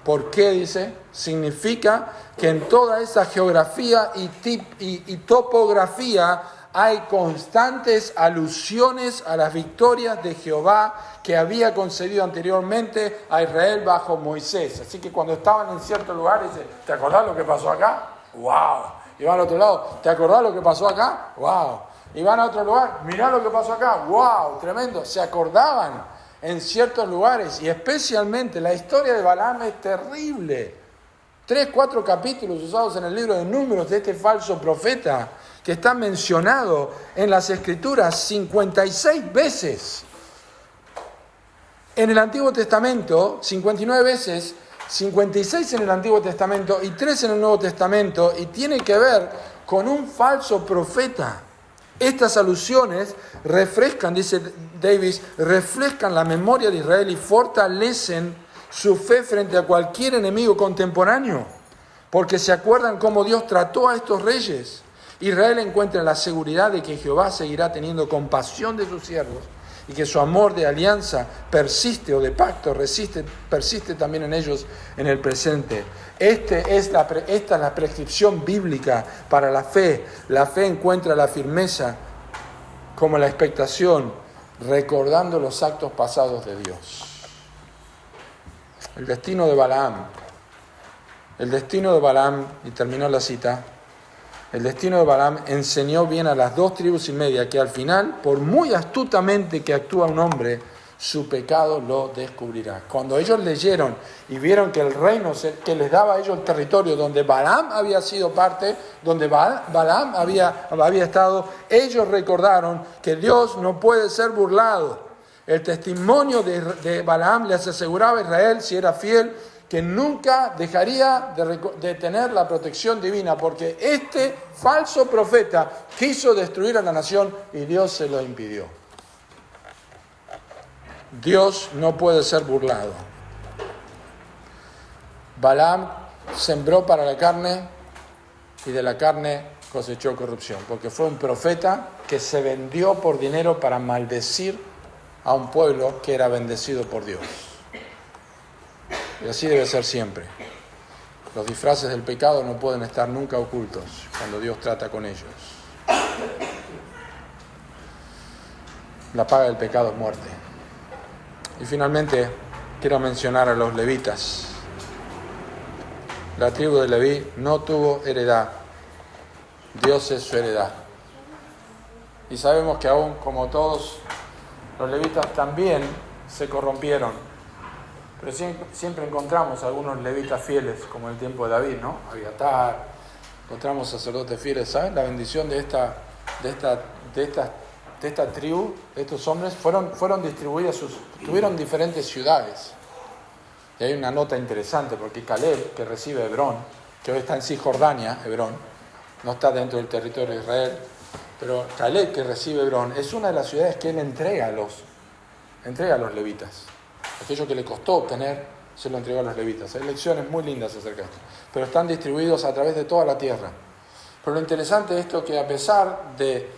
S1: ¿Por qué? Dice, significa que en toda esa geografía y topografía hay constantes alusiones a las victorias de Jehová que había concedido anteriormente a Israel bajo Moisés. Así que cuando estaban en ciertos lugares, dice, ¿te acordás lo que pasó acá? ¡Wow! Y van al otro lado, ¿te acordás lo que pasó acá? ¡Wow! Y van a otro lugar, mirá lo que pasó acá, ¡wow! Tremendo. Se acordaban en ciertos lugares, y especialmente la historia de Balaam es terrible. 3-4 capítulos usados en el libro de Números de este falso profeta, que está mencionado en las Escrituras 56 veces. En el Antiguo Testamento, 59 veces, 56 en el Antiguo Testamento y 3 en el Nuevo Testamento, y tiene que ver con un falso profeta. Estas alusiones refrescan, dice Davis, refrescan la memoria de Israel y fortalecen su fe frente a cualquier enemigo contemporáneo, porque se acuerdan cómo Dios trató a estos reyes. Israel encuentra la seguridad de que Jehová seguirá teniendo compasión de sus siervos y que su amor de alianza persiste, o de pacto persiste también en ellos en el presente. Esta es la prescripción bíblica para la fe. La fe encuentra la firmeza como la expectación, recordando los actos pasados de Dios. El destino de Balaam, y terminó la cita, el destino de Balaam enseñó bien a las 2 tribus y media que al final, por muy astutamente que actúa un hombre, su pecado lo descubrirá. Cuando ellos leyeron y vieron que el reino que les daba a ellos el territorio donde Balaam había sido parte, donde Balaam había estado, ellos recordaron que Dios no puede ser burlado. El testimonio de Balaam les aseguraba a Israel, si era fiel, que nunca dejaría de tener la protección divina, porque este falso profeta quiso destruir a la nación y Dios se lo impidió. Dios no puede ser burlado. Balaam sembró para la carne y de la carne cosechó corrupción, porque fue un profeta que se vendió por dinero para maldecir a un pueblo que era bendecido por Dios. Y así debe ser siempre. Los disfraces del pecado no pueden estar nunca ocultos cuando Dios trata con ellos. La paga del pecado es muerte. Y finalmente quiero mencionar a los levitas. La tribu de Leví no tuvo heredad. Dios es su heredad. Y sabemos que aún como todos, los levitas también se corrompieron. Pero siempre encontramos algunos levitas fieles, como en el tiempo de David, ¿no? Abiatar, encontramos sacerdotes fieles. ¿Saben? La bendición de esta tribu, de estos hombres, fueron distribuidas, tuvieron diferentes ciudades. Y hay una nota interesante, porque Caleb, que recibe Hebrón, que hoy está en Cisjordania, Hebrón, no está dentro del territorio de Israel, pero Caleb, que recibe Hebrón, es una de las ciudades que él entrega a los levitas. Aquello que le costó obtener, se lo entregó a los levitas. Hay lecciones muy lindas acerca de esto, pero están distribuidos a través de toda la tierra. Pero lo interesante de esto es que a pesar de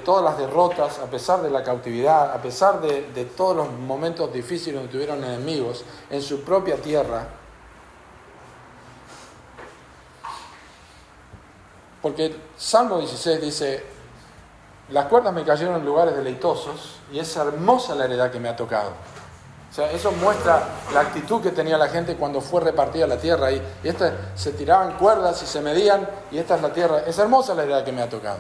S1: todas las derrotas, a pesar de la cautividad, a pesar de todos los momentos difíciles donde tuvieron enemigos en su propia tierra, porque Salmo 16 dice: las cuerdas me cayeron en lugares deleitosos y es hermosa la heredad que me ha tocado. O sea, eso muestra la actitud que tenía la gente cuando fue repartida la tierra. Y se tiraban cuerdas y se medían, y esta es la tierra. Es hermosa la heredad que me ha tocado.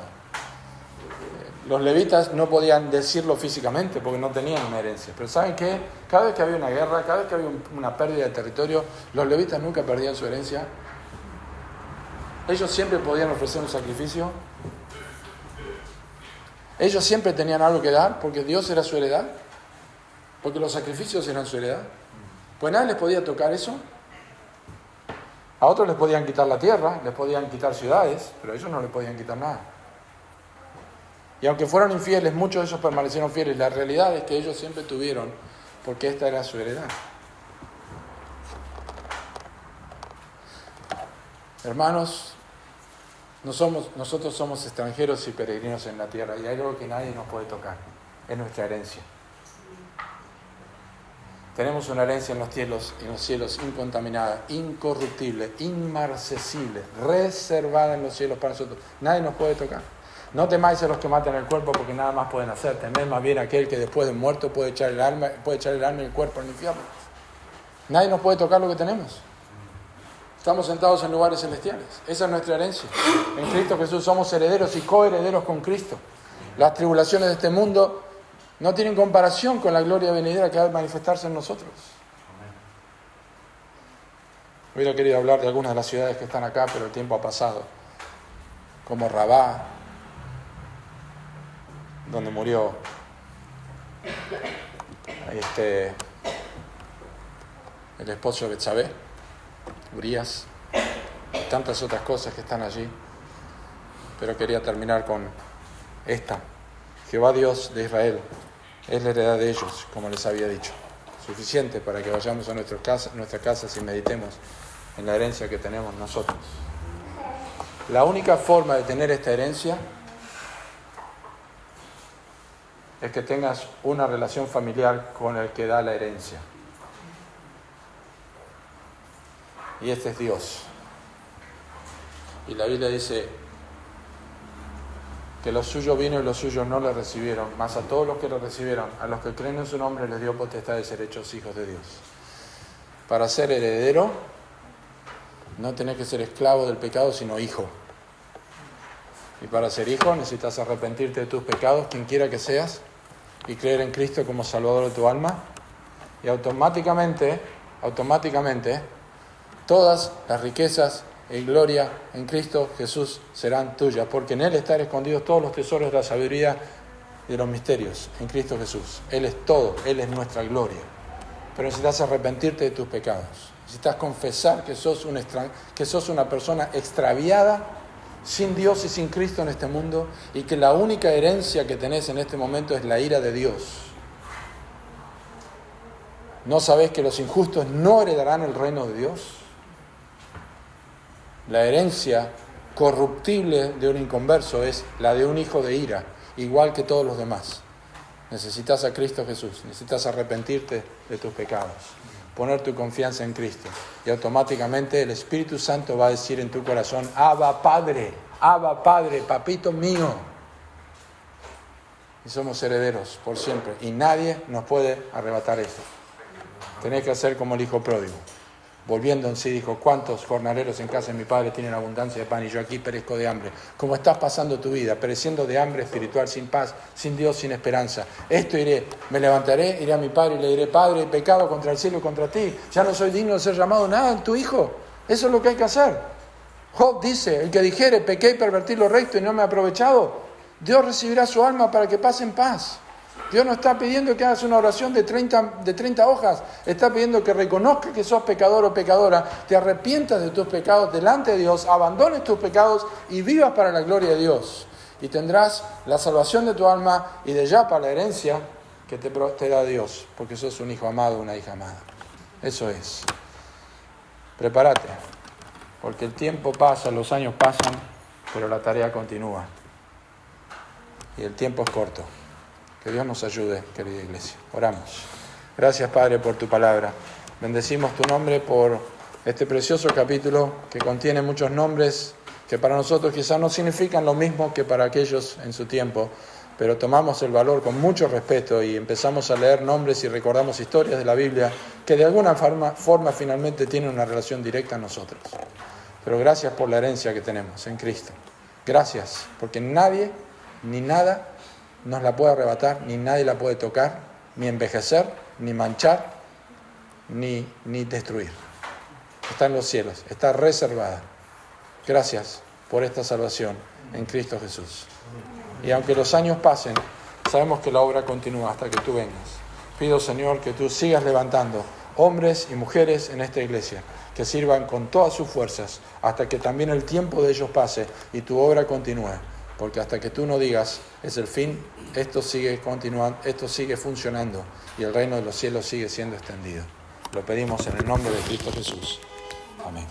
S1: Los levitas no podían decirlo físicamente porque no tenían una herencia. Pero ¿saben qué? Cada vez que había una guerra, cada vez que había una pérdida de territorio, los levitas nunca perdían su herencia. Ellos siempre podían ofrecer un sacrificio. Ellos siempre tenían algo que dar porque Dios era su heredad. Porque los sacrificios eran su heredad. Pues nadie les podía tocar eso. A otros les podían quitar la tierra, les podían quitar ciudades, pero a ellos no les podían quitar nada. Y aunque fueron infieles, muchos de ellos permanecieron fieles. La realidad es que ellos siempre tuvieron, porque esta era su heredad. Hermanos, nosotros somos extranjeros y peregrinos en la tierra, y hay algo que nadie nos puede tocar. Es nuestra herencia. Tenemos una herencia en los cielos incontaminada, incorruptible, inmarcesible, reservada en los cielos para nosotros. Nadie nos puede tocar. No temáis a los que matan el cuerpo, porque nada más pueden hacer. Temed más bien a aquel que después de muerto puede echar el alma y el cuerpo al infierno. Nadie nos puede tocar lo que tenemos. Estamos sentados en lugares celestiales. Esa es nuestra herencia. En Cristo Jesús somos herederos y coherederos con Cristo. Las tribulaciones de este mundo no tienen comparación con la gloria venidera que va a manifestarse en nosotros. Hubiera querido hablar de algunas de las ciudades que están acá, pero el tiempo ha pasado. Como Rabá, donde murió el esposo de Betsabé, Urías, y tantas otras cosas que están allí. Pero quería terminar con esta. Jehová Dios de Israel es la heredad de ellos, como les había dicho. Suficiente para que vayamos a nuestras casas y meditemos en la herencia que tenemos nosotros. La única forma de tener esta herencia es que tengas una relación familiar con el que da la herencia. Y este es Dios. Y la Biblia dice que los suyos vino y los suyos no le recibieron, mas a todos los que lo recibieron, a los que creen en su nombre, les dio potestad de ser hechos hijos de Dios. Para ser heredero, no tenés que ser esclavo del pecado, sino hijo. Y para ser hijo necesitas arrepentirte de tus pecados, quien quiera que seas, y creer en Cristo como Salvador de tu alma. Y automáticamente, todas las riquezas y gloria en Cristo Jesús serán tuyas, porque en Él están escondidos todos los tesoros de la sabiduría y de los misterios, en Cristo Jesús. Él es todo, Él es nuestra gloria. Pero necesitas arrepentirte de tus pecados. Necesitas confesar que sos una persona extraviada, sin Dios y sin Cristo en este mundo, y que la única herencia que tenés en este momento es la ira de Dios. ¿No sabés que los injustos no heredarán el reino de Dios? La herencia corruptible de un inconverso es la de un hijo de ira, igual que todos los demás. Necesitas a Cristo Jesús, necesitas arrepentirte de tus pecados, poner tu confianza en Cristo y automáticamente el Espíritu Santo va a decir en tu corazón: Abba Padre, papito mío. Y somos herederos por siempre y nadie nos puede arrebatar eso. Tenés que hacer como el hijo pródigo. Volviendo en sí dijo: ¿cuántos jornaleros en casa de mi padre tienen abundancia de pan y yo aquí perezco de hambre? ¿Cómo estás pasando tu vida? Pereciendo de hambre espiritual, sin paz, sin Dios, sin esperanza. Esto iré, me levantaré, iré a mi padre y le diré: Padre, he pecado contra el cielo y contra ti. Ya no soy digno de ser llamado nada en tu hijo. Eso es lo que hay que hacer. Job dice: el que dijere, pequé y pervertí lo recto y no me he aprovechado, Dios recibirá su alma para que pase en paz. Dios no está pidiendo que hagas una oración de 30 hojas, está pidiendo que reconozcas que sos pecador o pecadora, te arrepientas de tus pecados delante de Dios, abandones tus pecados y vivas para la gloria de Dios. Y tendrás la salvación de tu alma y de ya para la herencia que te da Dios, porque sos un hijo amado, una hija amada. Eso es. Prepárate, porque el tiempo pasa, los años pasan, pero la tarea continúa. Y el tiempo es corto. Que Dios nos ayude, querida iglesia. Oramos. Gracias, Padre, por tu palabra. Bendecimos tu nombre por este precioso capítulo que contiene muchos nombres que para nosotros quizás no significan lo mismo que para aquellos en su tiempo, pero tomamos el valor con mucho respeto y empezamos a leer nombres y recordamos historias de la Biblia que de alguna forma finalmente tienen una relación directa a nosotros. Pero gracias por la herencia que tenemos en Cristo. Gracias, porque nadie ni nada nos la puede arrebatar, ni nadie la puede tocar, ni envejecer, ni manchar, ni destruir. Está en los cielos, está reservada. Gracias por esta salvación en Cristo Jesús. Y aunque los años pasen, sabemos que la obra continúa hasta que tú vengas. Pido, Señor, que tú sigas levantando hombres y mujeres en esta iglesia, que sirvan con todas sus fuerzas hasta que también el tiempo de ellos pase y tu obra continúe. Porque hasta que tú no digas, es el fin, esto sigue continuando, esto sigue funcionando y el reino de los cielos sigue siendo extendido. Lo pedimos en el nombre de Cristo Jesús. Amén.